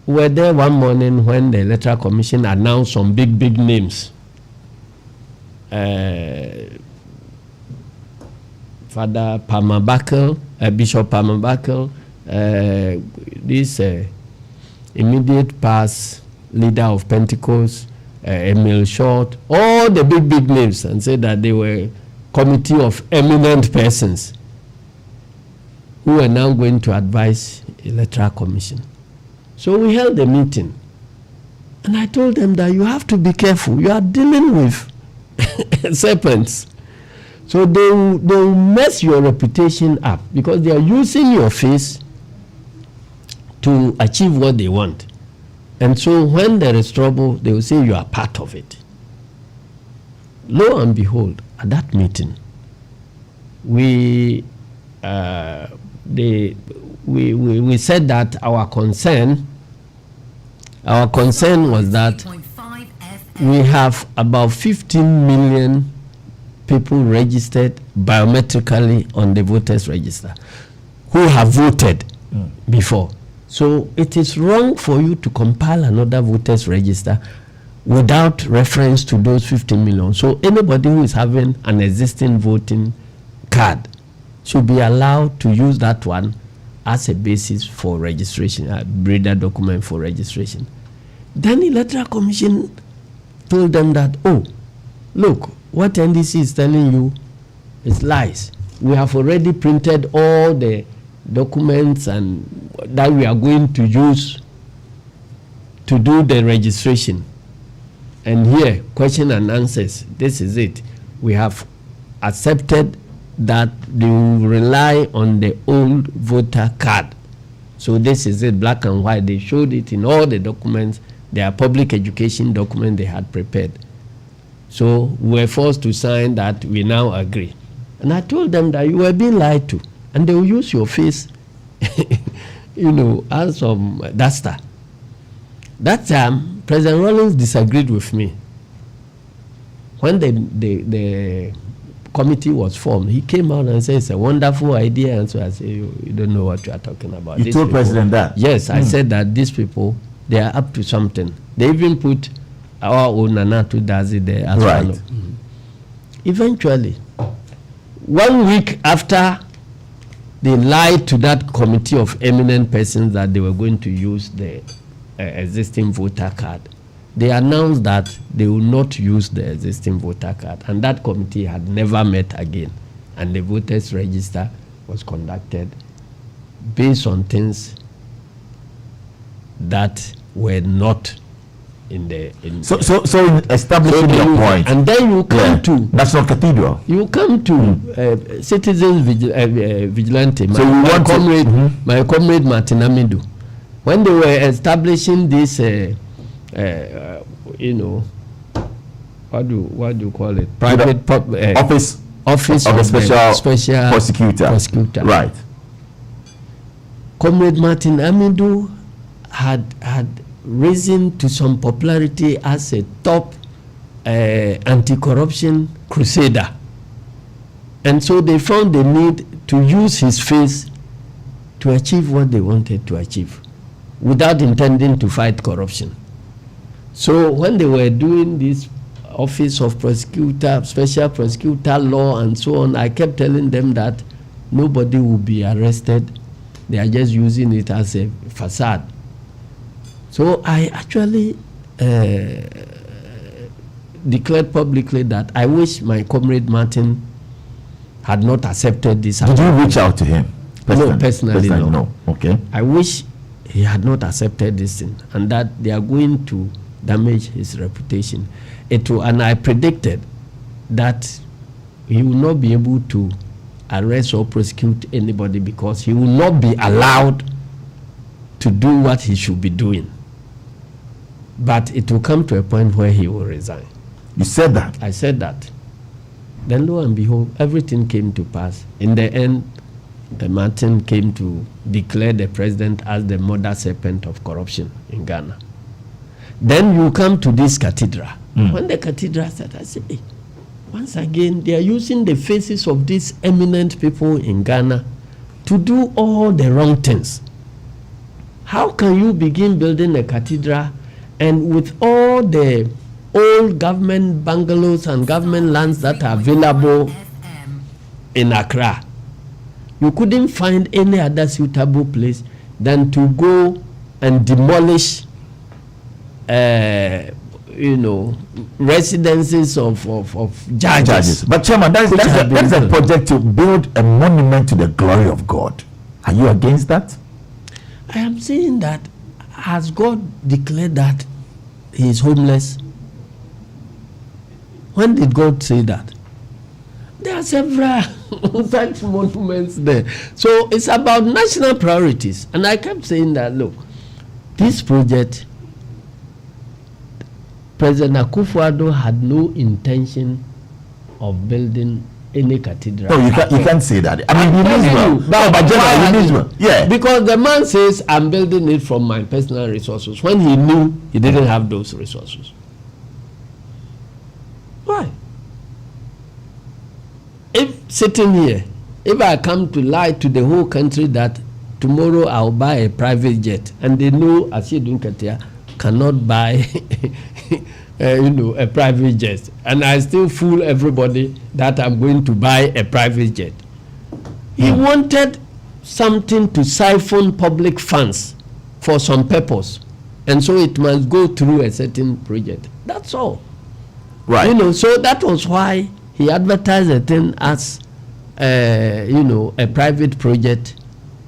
we were there one morning when the Electoral Commission announced some big names. Father Palmer-Buckle, Bishop Palmer-Buckle, this immediate past leader of Pentecost, Emil Short, all the big names, and said that they were committee of eminent persons who are now going to advise Electoral Commission. So we held a meeting, and I told them that you have to be careful. You are dealing with serpents. So they will mess your reputation up because they are using your face to achieve what they want. And so when there is trouble, they will say you are part of it. Lo and behold, at that meeting, we said that our concern was that we have about 15 million people registered biometrically on the voters register who have voted before. So it is wrong for you to compile another voters register without reference to those 15 million. So anybody who is having an existing voting card should be allowed to use that one as a basis for registration, a breeder document for registration. Then the Electoral Commission told them that, oh, look, what NDC is telling you is lies. We have already printed all the documents and that we are going to use to do the registration. And here, question and answers. This is it. We have accepted that they will rely on the old voter card. So this is it, black and white. They showed it in all the documents, their public education document they had prepared. So we were forced to sign that we now agree. And I told them that you were being lied to. And they will use your face, as some duster. That time, President Rawlings disagreed with me. When the committee was formed, he came out and said it's a wonderful idea. And so I said, you don't know what you are talking about. You told President that? Yes, I said that these people, they are up to something. They even put our own Nanatu Dazi there as well. Eventually, 1 week after they lied to that committee of eminent persons that they were going to use the existing voter card, they announced that they will not use the existing voter card, and that committee had never met again, and the voters register was conducted based on things that were not in the so establishing your point, and then you come to National Cathedral. You come to citizens vigilante. My comrade Martin Amidu, when they were establishing this, what do you call it? Private office of a special prosecutor. Right. Comrade Martin Amidu had risen to some popularity as a top anti-corruption crusader. And so they found the need to use his face to achieve what they wanted to achieve. without intending to fight corruption. So when they were doing this Office of Prosecutor, Special Prosecutor Law and so on, I kept telling them that nobody will be arrested. They are just using it as a facade. So I actually declared publicly that I wish my comrade Martin had not accepted this. Did you reach out to him? No, personally no. No. Okay. I wish he had not accepted this thing, and that they are going to damage his reputation. And I predicted that he will not be able to arrest or prosecute anybody because he will not be allowed to do what he should be doing. But it will come to a point where he will resign. You said that? I said that. Then lo and behold, everything came to pass. In the end, Martin came to declare the president as the mother serpent of corruption in Ghana. Then you come to this cathedral. When the cathedral started, I said, hey, once again, they are using the faces of these eminent people in Ghana to do all the wrong things. How can you begin building a cathedral and with all the old government bungalows and government lands that are available in Accra, you couldn't find any other suitable place than to go and demolish residences of judges. But Chairman, that's a project to build a monument to the glory of God. Are you against that? I am saying that, has God declared that he is homeless? When did God say that? There are several such monuments there. So it's about national priorities. And I kept saying that, look, this project, President Akufo-Addo had no intention of building any cathedral. No, you can't say that. I mean, you need one. Yeah. Because the man says, I'm building it from my personal resources, when he knew he didn't have those resources. Why? If sitting here, if I come to lie to the whole country that tomorrow I'll buy a private jet, and they know Nketia cannot buy a private jet, and I still fool everybody that I'm going to buy a private jet. He wanted something to siphon public funds for some purpose, and so it must go through a certain project. That's all. Right. So that was why he advertised the thing as a private project,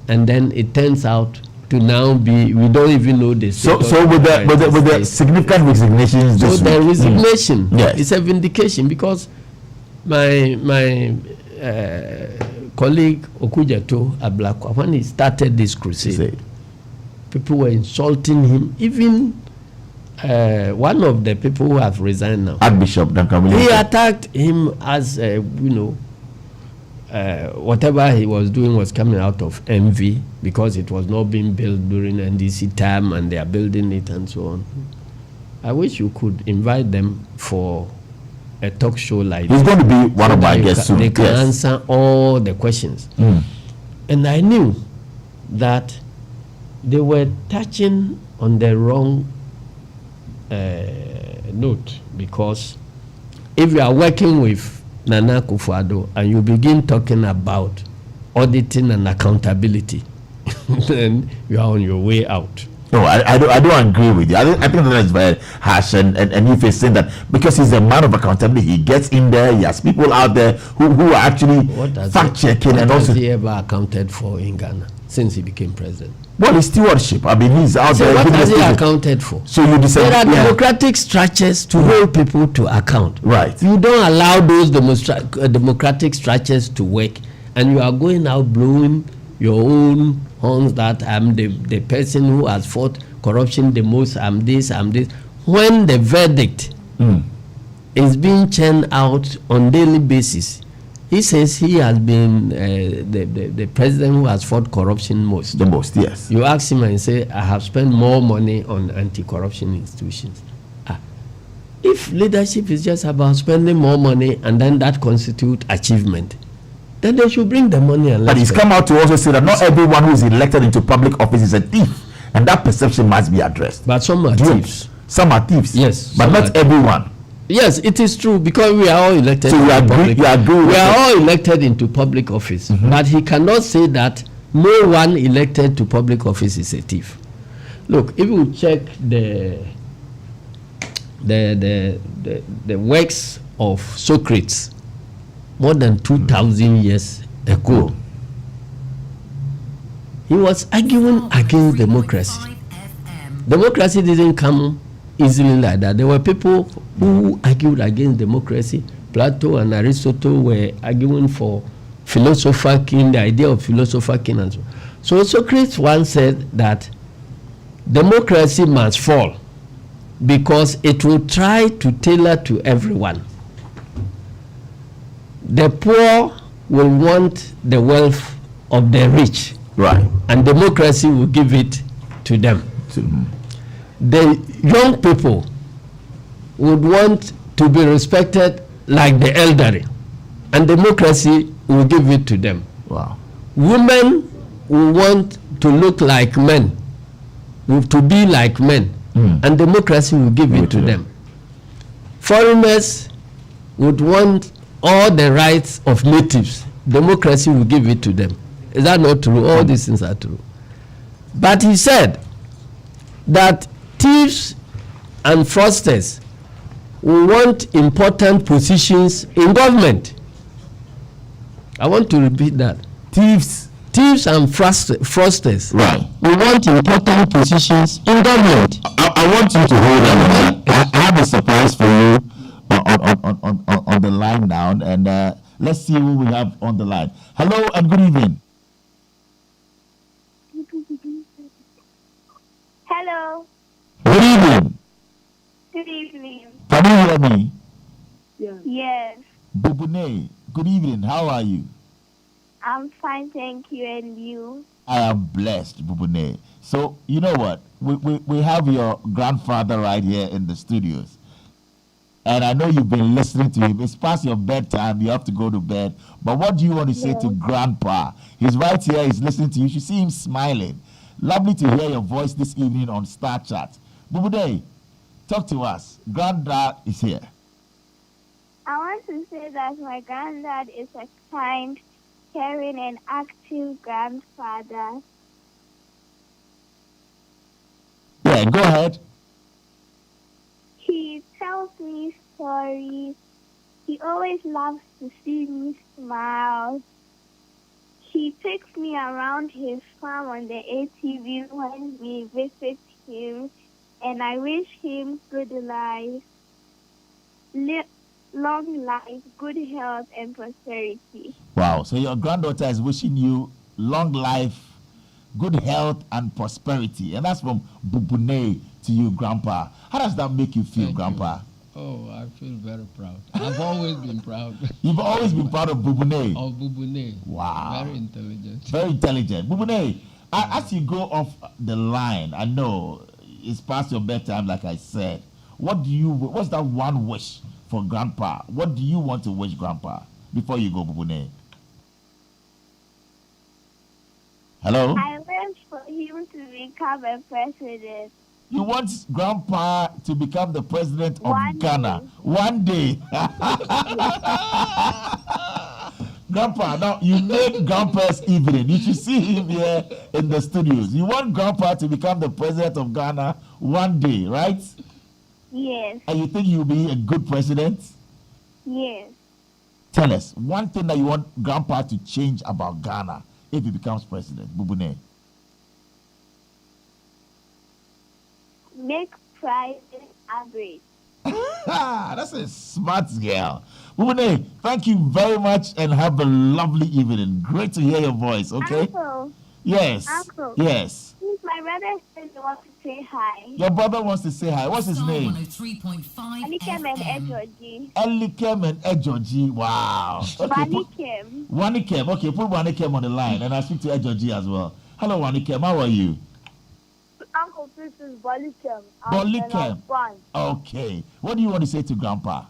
and then it turns out to now be, we don't even know the so with the significant resignations so the resignation yes. is a vindication, because my colleague Okujato Ablakwa, when he started this crusade, people were insulting him. Even one of the people who have resigned now, Archbishop Duncan, he attacked him as whatever he was doing was coming out of envy because it was not being built during NDC time and they are building it and so on. I wish you could invite them for a talk show like this. He's going to be one of my guests soon. They can answer all the questions. And I knew that they were touching on the wrong note, because if you are working with Nana Akufo-Addo and you begin talking about auditing and accountability, then you are on your way out. No, I don't agree with you. I think that is very harsh, and if he's saying that because he's a man of accountability, he gets in there, he has people out there who are actually fact checking, and also. What has he ever accounted for in Ghana since he became president? Well, his stewardship. I mean, he's out there. What has he accounted for? So you decide, there are democratic structures to hold people to account. Right. You don't allow those democratic structures to work, and you are going out blowing your own horns that I'm the person who has fought corruption the most, I'm this. When the verdict is being churned out on daily basis, he says he has been the president who has fought corruption most. The most, yes. You ask him and say, I have spent more money on anti-corruption institutions. If leadership is just about spending more money and then that constitutes achievement, then they should bring the money and But he's come out to also say that not everyone who is elected into public office is a thief. and that perception must be addressed. But some are thieves. Some are thieves. Yes, but some not are everyone. Yes, it is true, because we are all elected. So you agree we with are all elected into public office, but he cannot say that no one elected to public office is a thief. Look, if you check the works of Socrates more than 2,000 years ago, he was arguing against democracy. Democracy didn't come easily like that. There were people who argued against democracy. Plato and Aristotle were arguing for philosopher king, the idea of philosopher king and so on. So Socrates once said that democracy must fall because it will try to tailor to everyone. The poor will want the wealth of the rich, right? And democracy will give it to them. The young people would want to be respected like the elderly, and democracy will give it to them. Wow. Women will want to look like men, to be like men, and democracy will give it to them. Foreigners would want all the rights of natives. Democracy will give it to them. Is that not true? All these things are true. But he said that thieves and fraudsters will want important positions in government. I want to repeat that. Thieves and fraudsters, right, will want important positions in government. I want you to hold on. I have a surprise for you on the line now, and let's see who we have on the line. Hello and good evening. Hello. Good evening. Good evening. Can you hear me? Yes. Bubune, good evening. How are you? I'm fine, thank you. And you? I am blessed, Bubune. So, you know what? We have your grandfather right here in the studios. And I know you've been listening to him. It's past your bedtime. You have to go to bed. But what do you want to say to Grandpa? He's right here. He's listening to you. You should see him smiling. Lovely to hear your voice this evening on Star Chat. Bubude, talk to us. Granddad is here. I want to say that my granddad is a kind, caring, and active grandfather. Yeah, go ahead. He tells me stories. He always loves to see me smile. He takes me around his farm on the ATV when we visit him, and I wish him good life, long life, good health, and prosperity. Wow. So your granddaughter is wishing you long life, good health, and prosperity. And that's from Bubune to you, Grandpa. How does that make you feel, Thank Grandpa? you. Oh, I feel very proud. I've always been proud. You've always been proud of Bubune? Of Bubune. Wow. Very intelligent. Very intelligent. Bubune, as you go off the line, I know it's past your bedtime, like I said. What's that one wish for Grandpa? What do you want to wish Grandpa before you go, Bubune? Hello? I wish for him to become a president. You want Grandpa to become the president of One Ghana day. one day. Grandpa, now you made Grandpa's evening. You should see him here in the studios. You want Grandpa to become the president of Ghana one day, right? Yes. And you think you'll be a good president? Yes. Tell us one thing that you want Grandpa to change about Ghana if he becomes president. Bubune. Make private average. That's a smart girl. Bubune, thank you very much and have a lovely evening. Great to hear your voice, okay? Uncle. Yes. Uncle. Yes. Please, my brother said he wants to say hi. Your brother wants to say hi. What's his name? 103.5 Alikem and FM. Ejoji. Elikem and Ejoji. Wow. Wanikem. Wanikem. Okay, put Wanikem on the line and I'll speak to Ejoji as well. Hello, Wanikem. How are you? Uncle, this is Bolikem. Bolikem. Okay. What do you want to say to Grandpa?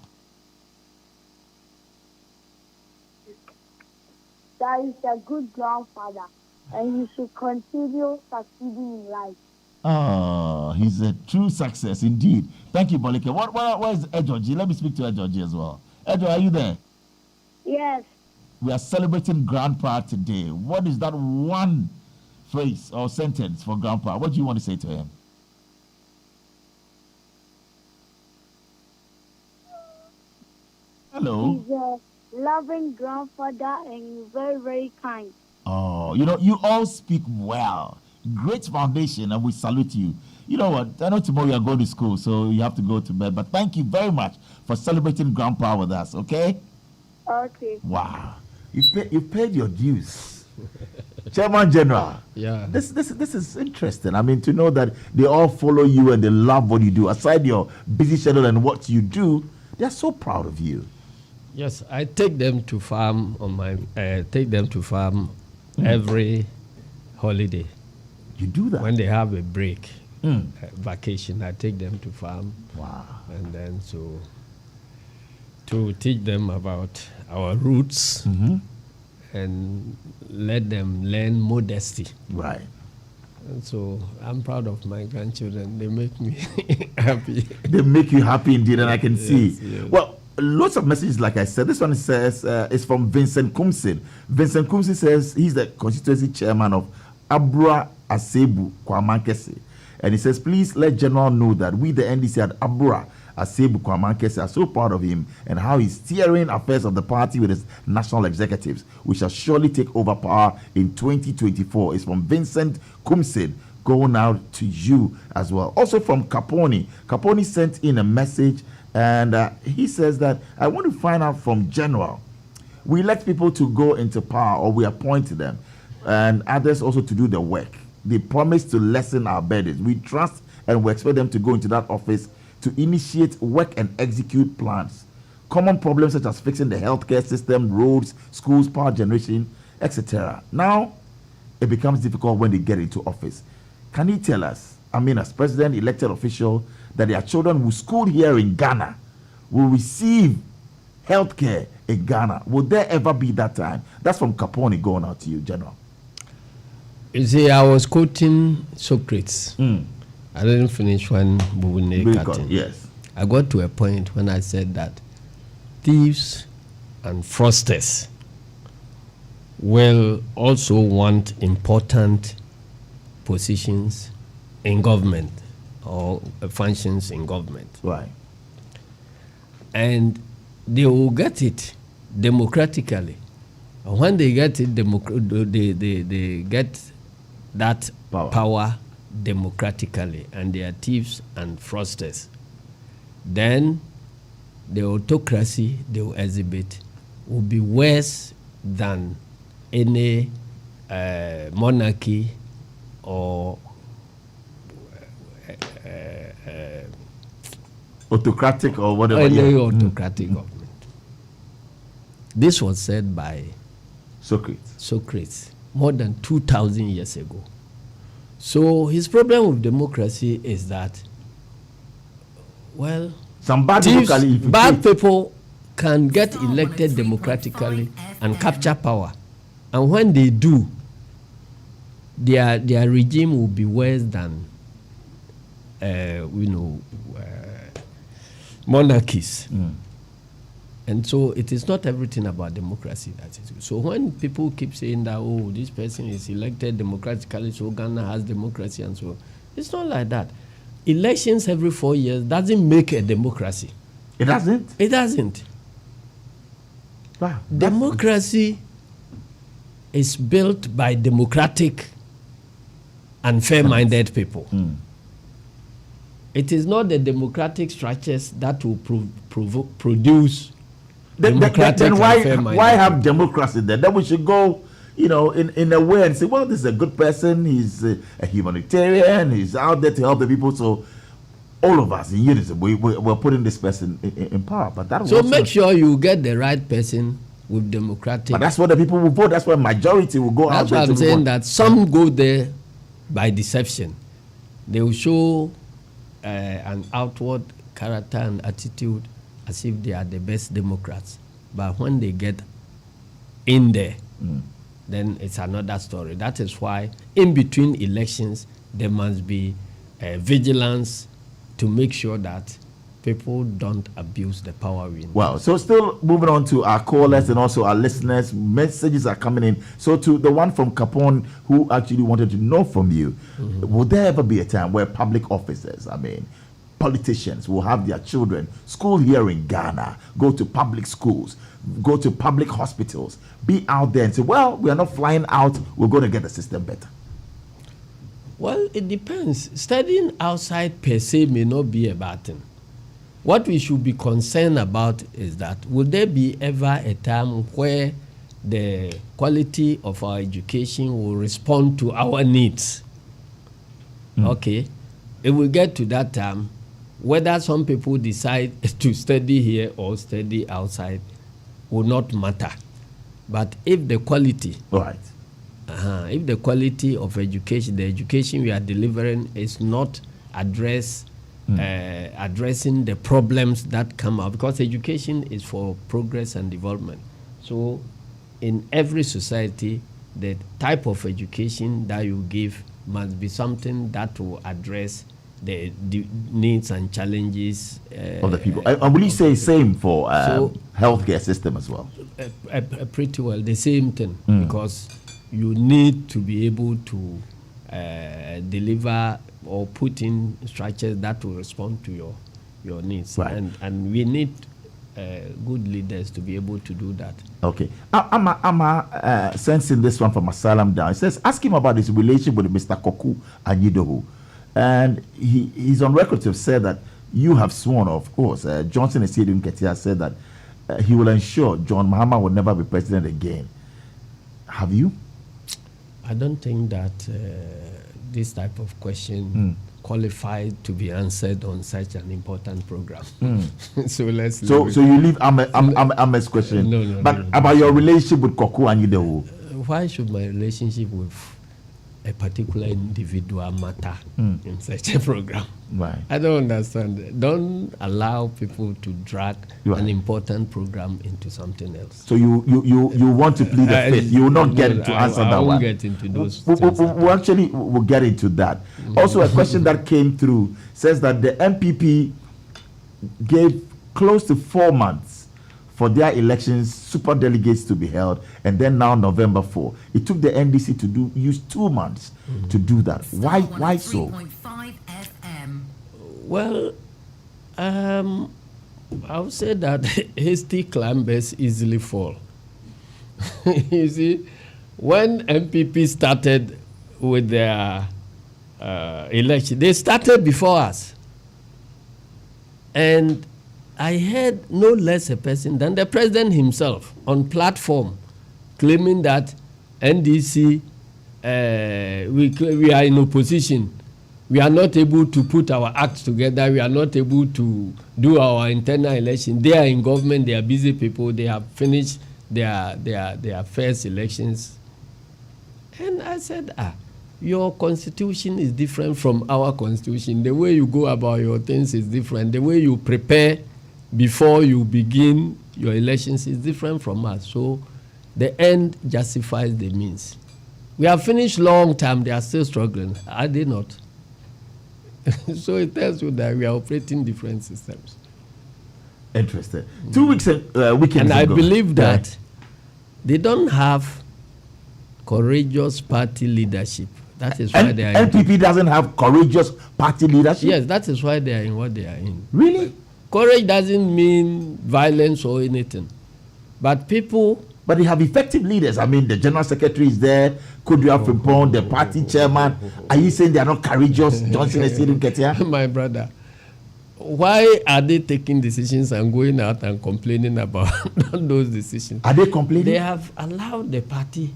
That is a good grandfather, and you should continue succeeding in life. Oh, he's a true success indeed. Thank you, Bolike. Where is Ejoji? Let me speak to Ejoji as well. Ejo, are you there? Yes. We are celebrating Grandpa today. What is that one phrase or sentence for Grandpa? What do you want to say to him? Hello. He's a loving grandfather and very, very kind. Oh, you all speak well. Great foundation, and we salute you. You know what? I know tomorrow you are going to school, so you have to go to bed. But thank you very much for celebrating Grandpa with us, okay? Okay. Wow. You paid your dues. Chairman General. Yeah. This is interesting. I mean, to know that they all follow you and they love what you do. Aside your busy schedule and what you do, they're so proud of you. Yes, I take them to farm every holiday. You do that? When they have a break, vacation, I take them to farm. Wow. And then so to teach them about our roots and let them learn modesty. Right. And so I'm proud of my grandchildren. They make me happy. They make you happy indeed, and I can see. Yes. Well, lots of messages, like I said. This one says, it's from Vincent Kumsin. Vincent Kumsin says he's the constituency chairman of Abura Asebu Kwamankese. And he says, please let General know that we, the NDC at Abura Asebu Kwamankese, are so proud of him and how he's steering affairs of the party with his national executives. We shall surely take over power in 2024. It's from Vincent Kumsin, going out to you as well. Also from Caponi. Caponi sent in a message, and he says that I want to find out from General. We elect people to go into power, or we appoint them, and others also to do the work. They promise to lessen our burdens. We trust and we expect them to go into that office to initiate, work, and execute plans. Common problems such as fixing the healthcare system, roads, schools, power generation, etc. Now, it becomes difficult when they get into office. Can you tell us, as president, elected official, that their children who school here in Ghana will receive healthcare in Ghana? Will there ever be that time? That's from Capone, going out to you, General. You see, I was quoting Socrates. I didn't finish when Bubune cutting. Yes. I got to a point when I said that thieves and fraudsters will also want important positions in government or functions in government. Right. And they will get it democratically. And when they get it, they get that power democratically, and they are thieves and fraudsters. Then the autocracy they will exhibit will be worse than any monarchy or autocratic or whatever. Any autocratic government. This was said by Socrates more than 2,000 years ago. So his problem with democracy is that, well, some bad people can get elected democratically and capture power. And when they do, their regime will be worse than monarchies. And so it is not everything about democracy that is good. So when people keep saying that, oh, this person is elected democratically, so Ghana has democracy and so on, it's not like that. Elections every 4 years doesn't make a democracy. It doesn't? It doesn't. Wow. Democracy is built by democratic and fair-minded people. It is not the democratic structures that will produce then why have democracy then? Then we should go, in a way and say, well, this is a good person, he's a humanitarian, he's out there to help the people, so all of us in unison, we're putting this person in power. But that so make sure you get the right person with democratic. But that's what the people will vote. That's why majority will go out there. That's why I'm saying that some go there by deception. They will show an outward character and attitude as if they are the best Democrats. But when they get in there, then it's another story. That is why in between elections, there must be vigilance to make sure that people don't abuse the power we need. Wow. So still moving on to our callers and also our listeners, messages are coming in. So to the one from Capone who actually wanted to know from you, will there ever be a time where public officers, politicians will have their children school here in Ghana, go to public schools, go to public hospitals, be out there and say, well, we are not flying out, we're going to get the system better? Well, it depends. Studying outside per se may not be a bad thing. What we should be concerned about is that will there be ever a time where the quality of our education will respond to our needs? Okay. If we get to that time, whether some people decide to study here or study outside will not matter. But if the quality, if the quality of education, the education we are delivering is not addressing the problems that come up, because education is for progress and development. So in every society, the type of education that you give must be something that will address the needs and challenges of the people. And will you say same for healthcare system as well? Pretty well the same thing, because you need to be able to deliver or put in structures that will respond to your needs. Right. And we need good leaders to be able to do that. Okay. I'm sensing this one from Asylum down. It says, ask him about his relationship with Mr. Koku Anyidoho. And he's on record to have said that you have sworn, of course, Johnson Nketia said that he will ensure John Mahama will never be president again. Have you? I don't think that this type of question qualified to be answered on such an important program. So let's. So you leave Ahmed's question. No. But about your relationship with Koku Anyidoho. Why should my relationship with a particular individual matter in such a program? Right. I don't understand. Don't allow people to drag an important program into something else. So you want to plead the fifth. You will not get to answer that one. I won't get into those things. We'll get into that. Also, a question that came through says that the NPP gave close to 4 months for their elections, super delegates to be held, and then now November 4. It took the NDC to use 2 months to do that. Why so? Well, I would say that hasty climbers easily fall. You see, when NPP started with their election, they started before us. And I heard no less a person than the president himself on platform claiming that NDC, we are in opposition. We are not able to put our acts together. We are not able to do our internal election. They are in government. They are busy people. They have finished their first elections. And I said, your constitution is different from our constitution. The way you go about your things is different. The way you prepare before you begin your elections is different from us. So the end justifies the means. We have finished long time. They are still struggling. Are they not? So it tells you that we are operating different systems. Interesting. 2 weeks weekends and I ago, believe that they don't have courageous party leadership. That is why they are NPP doesn't have courageous party leadership? Yes, that is why they are in what they are in. Really? Courage doesn't mean violence or anything. But people... But they have effective leaders. I mean, the general secretary is there. Could you have Frimpong, the party chairman? Are you saying they are not courageous? Johnson and Nketia? My brother, why are they taking decisions and going out and complaining about those decisions? Are they complaining? They have allowed the party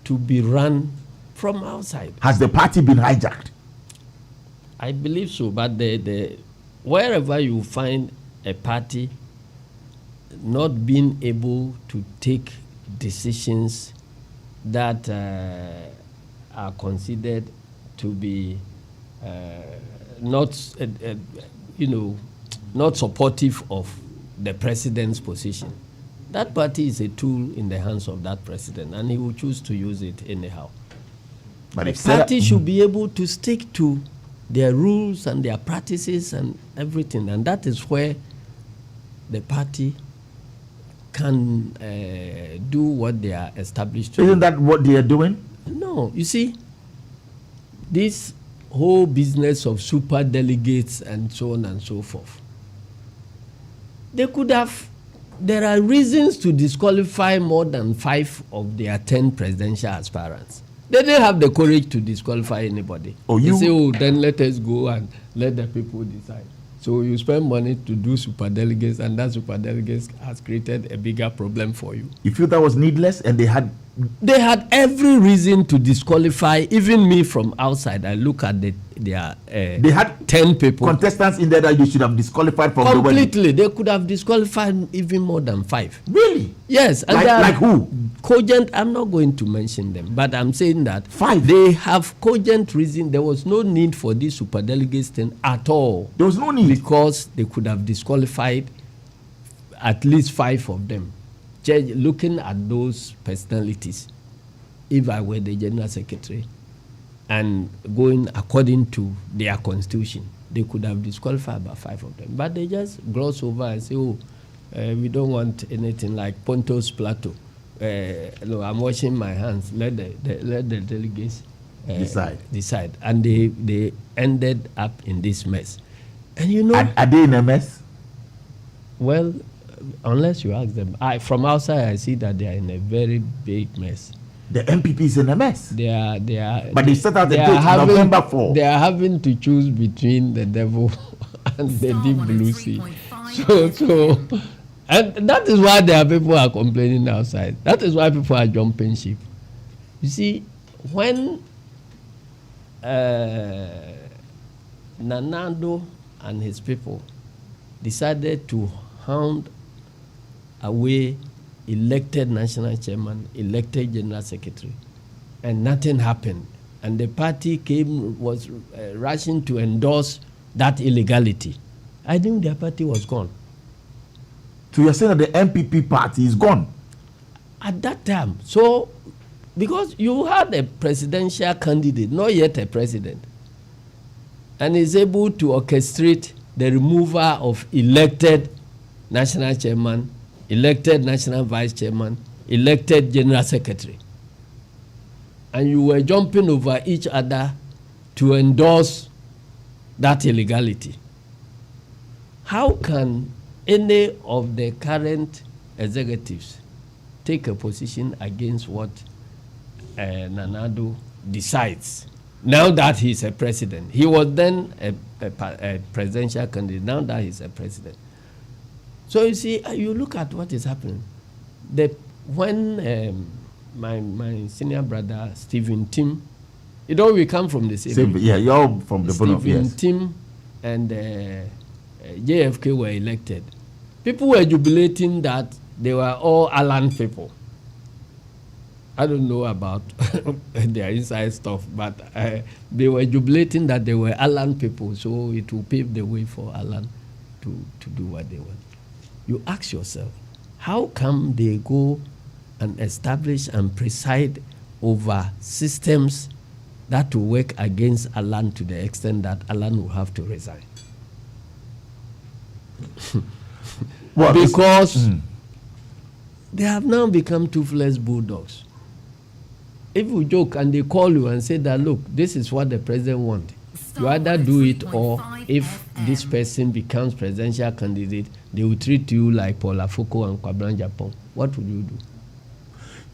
to be run from outside. Has the party been hijacked? I believe so, but wherever you find a party not being able to take decisions that are considered to be not supportive of the president's position, that party is a tool in the hands of that president, and he will choose to use it anyhow. But the party should be able to stick to their rules and their practices and everything. And that is where the party can do what they are established to do. Isn't that what they are doing? No, you see, this whole business of super delegates and so on and so forth, they could have, there are reasons to disqualify more than 5 of their 10 presidential aspirants. They didn't have the courage to disqualify anybody. Oh, they you say, oh, then let us go and let the people decide. So you spend money to do super delegates, and that super delegates has created a bigger problem for you. You feel that was needless, and they had every reason to disqualify even me from outside. I look at they had 10 people contestants in there that you should have disqualified from completely. They could have disqualified even more than 5. Really? Yes. And like who? Cogent. I'm not going to mention them, but I'm saying that 5. They have cogent reason. There was no need for this superdelegates thing at all. There was no need because they could have disqualified at least 5 of them. Looking at those personalities, if I were the general secretary and going according to their constitution, they could have disqualified about 5 of them. But they just gloss over and say, oh, we don't want anything like Ponto's Plateau. No, I'm washing my hands. Let the delegates decide. And they ended up in this mess. And you know, are they in a mess? Well, unless you ask them, from outside I see that they are in a very big mess. The NPP is in a mess. They are. But they set out the date November 4. They are having to choose between the devil and the deep blue sea. So, and that is why there are people who are complaining outside. That is why people are jumping ship. You see, when Nanado and his people decided to hound away elected national chairman, elected general secretary, and nothing happened, and the party was rushing to endorse that illegality, I knew their party was gone. So you're saying that the NPP party is gone at that time? So because you had a presidential candidate, not yet a president, and is able to orchestrate the removal of elected national chairman, elected national vice chairman, elected general secretary, and you were jumping over each other to endorse that illegality. How can any of the current executives take a position against what Nanado decides? Now that he's a president, he was then a presidential candidate. Now that he's a president, so you see, you look at what is happening. When my senior brother Stephen Tim, you know, we come from the same. Yeah, you're from the Bono. Stephen Yes. Tim and JFK were elected. People were jubilating that they were all Alan people. I don't know about their inside stuff, but they were jubilating that they were Alan people, so it will pave the way for Alan to do what they want. You ask yourself, how come they go and establish and preside over systems that will work against Alan to the extent that Alan will have to resign? Well, because they have now become toothless bulldogs. If you joke and they call you and say that, look, this is what the president wants, you either do it, or if this person becomes presidential candidate, they will treat you like Paul Afoko and Kwabran Japan. What would you do?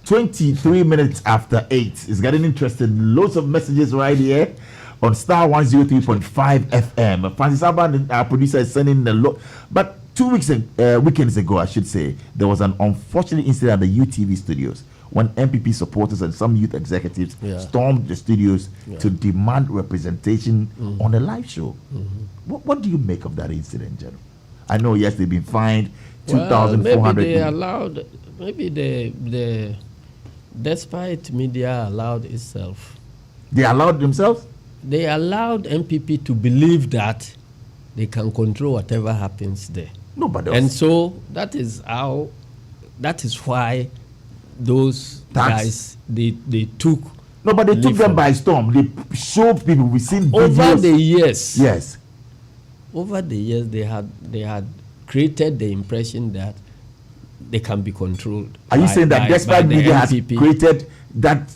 23 minutes after 8. It's getting interesting. Loads of messages right here on Star 103.5 FM. Francis Abba, our producer, is sending the lot. But 2 weekends ago, I should say, there was an unfortunate incident at the UTV studios when NPP supporters and some youth executives stormed the studios to demand representation on a live show. What do you make of that incident, General? I know, yes, they've been fined 2,400. Maybe they allowed, despite media allowed itself. They allowed themselves? They allowed NPP to believe that they can control whatever happens there. No, but and so that is why those guys they took No, but they took them by storm. They showed people. We've seen videos. Over the years. Yes. Over the years, they had created the impression that they can be controlled. Are you saying that despite media has NPP. created that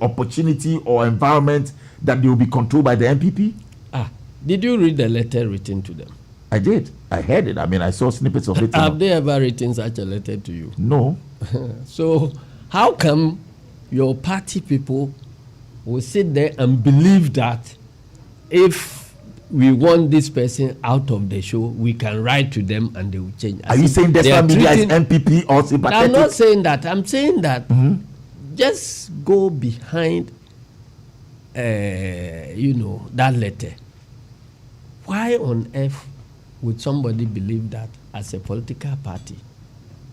opportunity or environment that they will be controlled by the NPP? Did you read the letter written to them? I did. I heard it. I mean, I saw snippets of it. Have they ever written such a letter to you? No. So how come your party people will sit there and believe that if we want this person out of the show, we can write to them and they will change? Are you saying despite media is NPP or sympathetic? I'm not saying that. I'm saying that just go behind, that letter. Why on earth would somebody believe that as a political party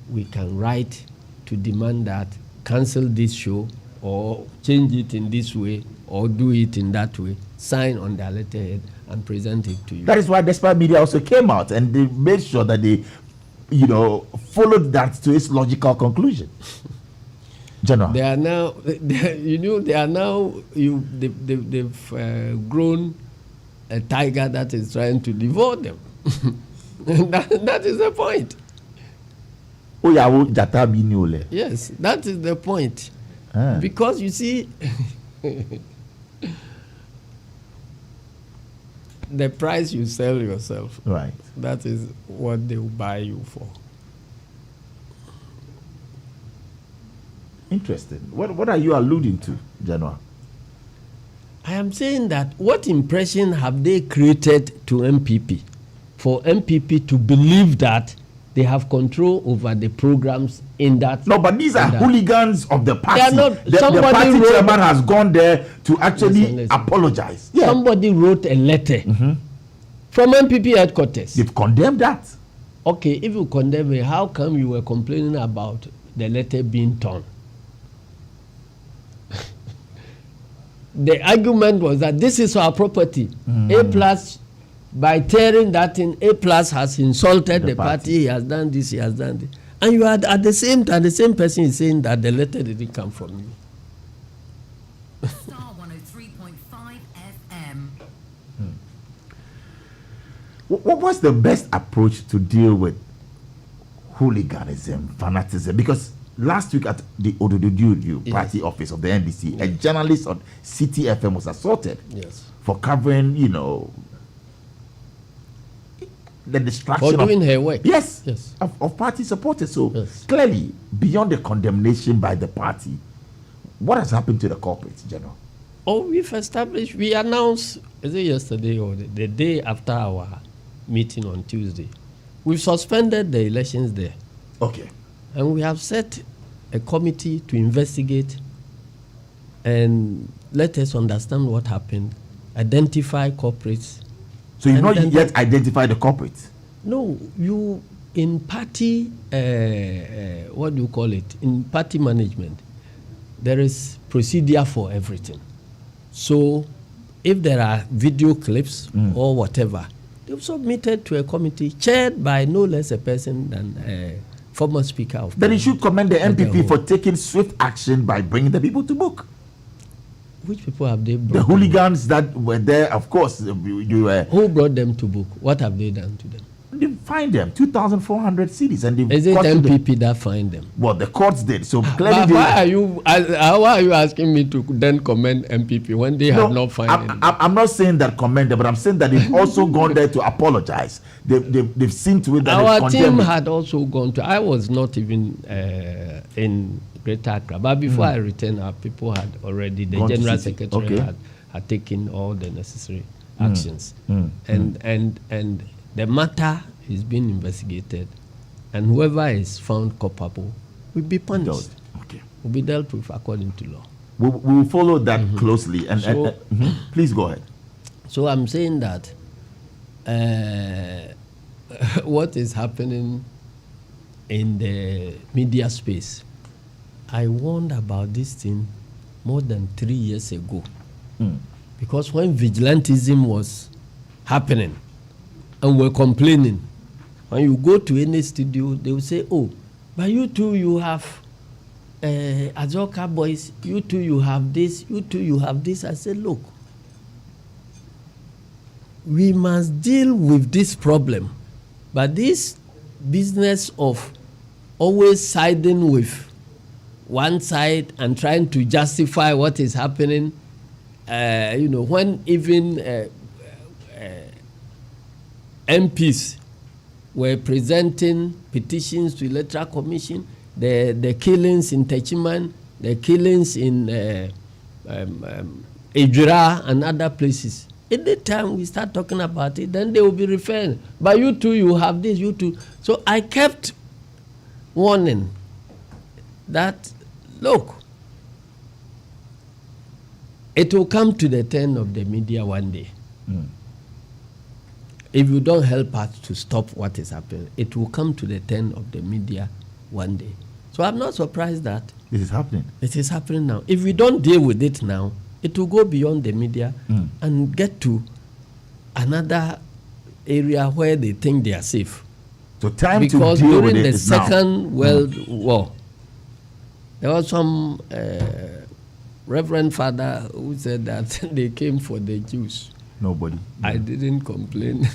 we can write to demand that cancel this show or change it in this way or do it in that way, sign on their letterhead and present it to you? That is why Despite Media also came out and they made sure that they, followed that to its logical conclusion. General. They are now, they've grown a tiger that is trying to devour them. that is the point. Yes, that is the point. Because you see, the price you sell yourself, right? That is what they will buy you for. Interesting. What are you alluding to, General? I am saying that what impression have they created to MPP for MPP to believe that they have control over the programs in that? No, but these are hooligans of the party. They are not, the party chairman has gone there to actually apologize. Yeah. Somebody wrote a letter from MPP headquarters. They've condemned that. Okay, if you condemn it, how come you were complaining about the letter being torn? The argument was that this is our property. A plus, by tearing that in, A plus has insulted the party. He has done this, he has done this. And you are at the same time, the same person is saying that the letter didn't come from you. Star 103.5 FM. What was the best approach to deal with hooliganism, fanaticism? Because last week at the Odododudu party office of the NBC, a journalist on City FM was assaulted for covering, the distraction for doing her work. Yes. Of party supporters. So clearly, beyond the condemnation by the party, what has happened to the corporates, General? We announced, is it yesterday or the day after our meeting on Tuesday, we've suspended the elections there. Okay. And we have set a committee to investigate and let us understand what happened, identify corporates. So you've not yet identified the corporates? No, you in party, what do you call it? In party management, there is procedure for everything. So if there are video clips or whatever, they've submitted to a committee chaired by no less a person than former Speaker of Then you should commend the NPP for taking swift action by bringing the people to book. Which people have they brought? The hooligans that were there, of course. Who brought them to book? What have they done to them? They fined them 2,400 cedis, and they is it NPP that fined them? Well, the courts did. So clearly, why are you asking me to then commend NPP when they have not fined? I'm not saying that commend them, but I'm saying that they've also gone there to apologize. They've seen to it that our team had also gone to. I was not even in Greater Accra, but before I returned, our people had already. The General Secretary had taken all the necessary actions, and the matter is being investigated, and whoever is found culpable will be punished. Will be dealt with according to law. We will follow that closely. And, so, please go ahead. So I'm saying that what is happening in the media space, I warned about this thing more than 3 years ago. Because when vigilantism was happening, and we're complaining, when you go to any studio, they will say, oh, but you two, you have Azoka boys, you two, you have this, you two, you have this. I said, look, we must deal with this problem. But this business of always siding with one side and trying to justify what is happening, when even MPs were presenting petitions to Electoral Commission, the killings in Techiman, the killings in Ejura and other places. Any time we start talking about it, then they will be referring. But you two, you have this, you two. So I kept warning that, look, it will come to the turn of the media one day. If you don't help us to stop what is happening, it will come to the turn of the media one day. So I'm not surprised that This is happening. it is happening now. If we don't deal with it now, it will go beyond the media and get to another area where they think they are safe. So time Because to deal during with it the is now. Second World War, there was some Reverend Father who said that they came for the Jews. Nobody. I didn't complain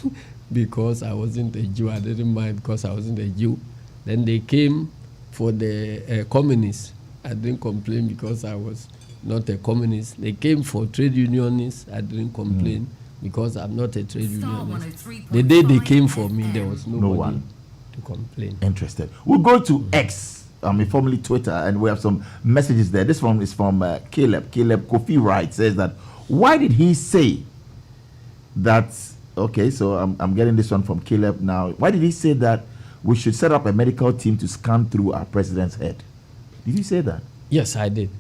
because I wasn't a Jew. I didn't mind because I wasn't a Jew. Then they came for the communists. I didn't complain because I was not a communist. They came for trade unionists. I didn't complain because I'm not a trade unionist. The day they came for me, there was nobody one to complain. interested. We'll go to X, formerly Twitter, and we have some messages there. This one is from Caleb. Caleb Kofi Wright says that, why did he say that? Okay, so I'm getting this one from Caleb now. Why did he say that we should set up a medical team to scan through our president's head? Did you say that? Yes, I did.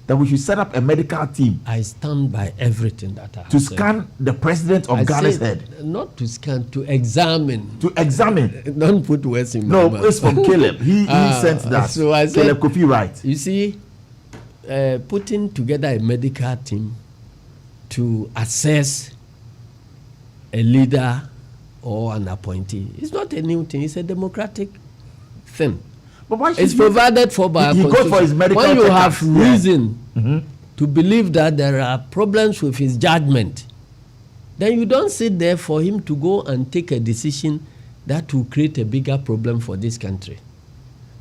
That we should set up a medical team I stand by everything that I have to said. scan the president of I Ghana's said head? not to scan, to examine. To examine. Don't put words in my No, mouth. it's from Caleb. He sent that. So I said, Caleb Kofi Wright. You see, putting together a medical team to assess a leader or an appointee, it's not a new thing. It's a democratic thing. But why should It's provided for by he our goes for his constitution. medical When you have checkups, yeah. reason to believe that there are problems with his judgment, then you don't sit there for him to go and take a decision that will create a bigger problem for this country.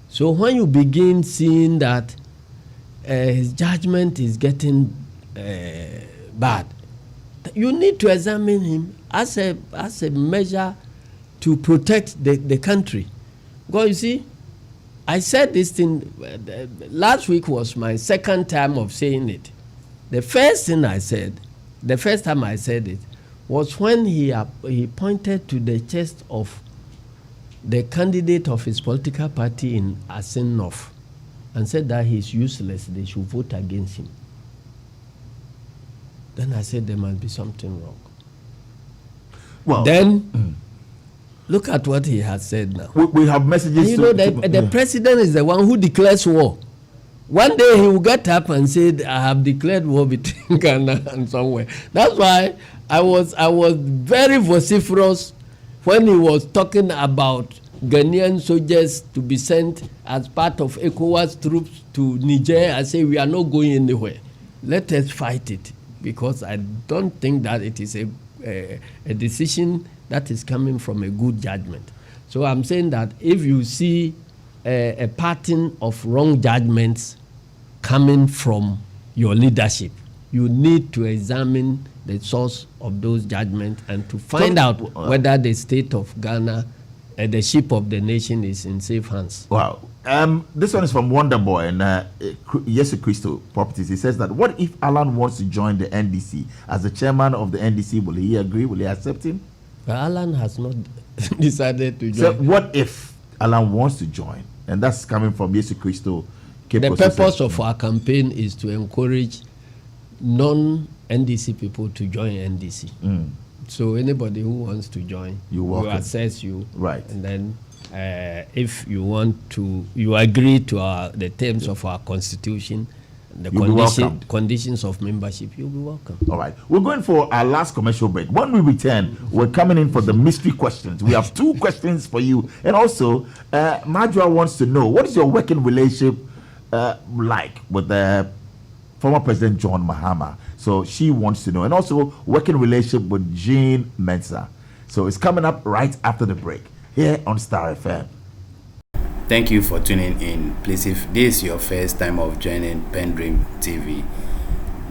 So when you begin seeing that his judgment is getting bad, you need to examine him as a measure to protect the country. Because you see, I said this thing, last week was my second time of saying it. The first thing I said, the first time I said it, was when he pointed to the chest of the candidate of his political party in Asin North and said that he's useless, they should vote against him. Then I said there must be something wrong. Well, Then, look at what he has said now. we have messages. And you know that the president is the one who declares war. One day he will get up and say, I have declared war between Ghana and somewhere. That's why I was very vociferous when he was talking about Ghanaian soldiers to be sent as part of ECOWAS troops to Niger. I say we are not going anywhere. Let us fight it, because I don't think that it is a decision that is coming from a good judgment. So I'm saying that if you see a pattern of wrong judgments coming from your leadership, you need to examine the source of those judgments and to find out whether the state of Ghana, the ship of the nation, is in safe hands. Wow. This one is from Wonderboy and Yesu Christo Properties. He says that, what if Alan wants to join the NDC? As the chairman of the NDC, will he agree? Will he accept him? But Alan has not decided to So join. what if Alan wants to join? And that's coming from Yesu Christo. The purpose of our campaign is to encourage non-NDC people to join NDC. So anybody who wants to join, welcome. will assess you. Right. And then if you want to, you agree to the terms of our constitution, the conditions of membership, you'll be welcome. All right. We're going for our last commercial break. When we return, we're coming in for the mystery questions. We have 2 questions for you. And also, Majua wants to know, what is your working relationship like with the former President John Mahama. So she wants to know, and also working relationship with Jean Mensah. So it's coming up right after the break here on Star FM. Thank you for tuning in. Please, if this is your first time of joining PENDREAM TV,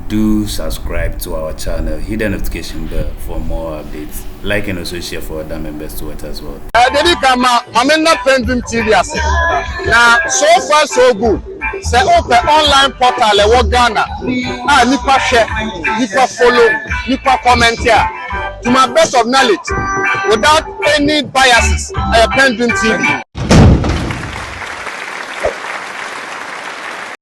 do subscribe to our channel, hit the notification bell for more updates. Like and also share for other members to watch as well. I'm not PENDREAM TV. Now, so far so good. Say open online portal le Ghana. Nipa share, nipa follow, nipa comment here. To my best of knowledge, without any biases, PENDREAM TV.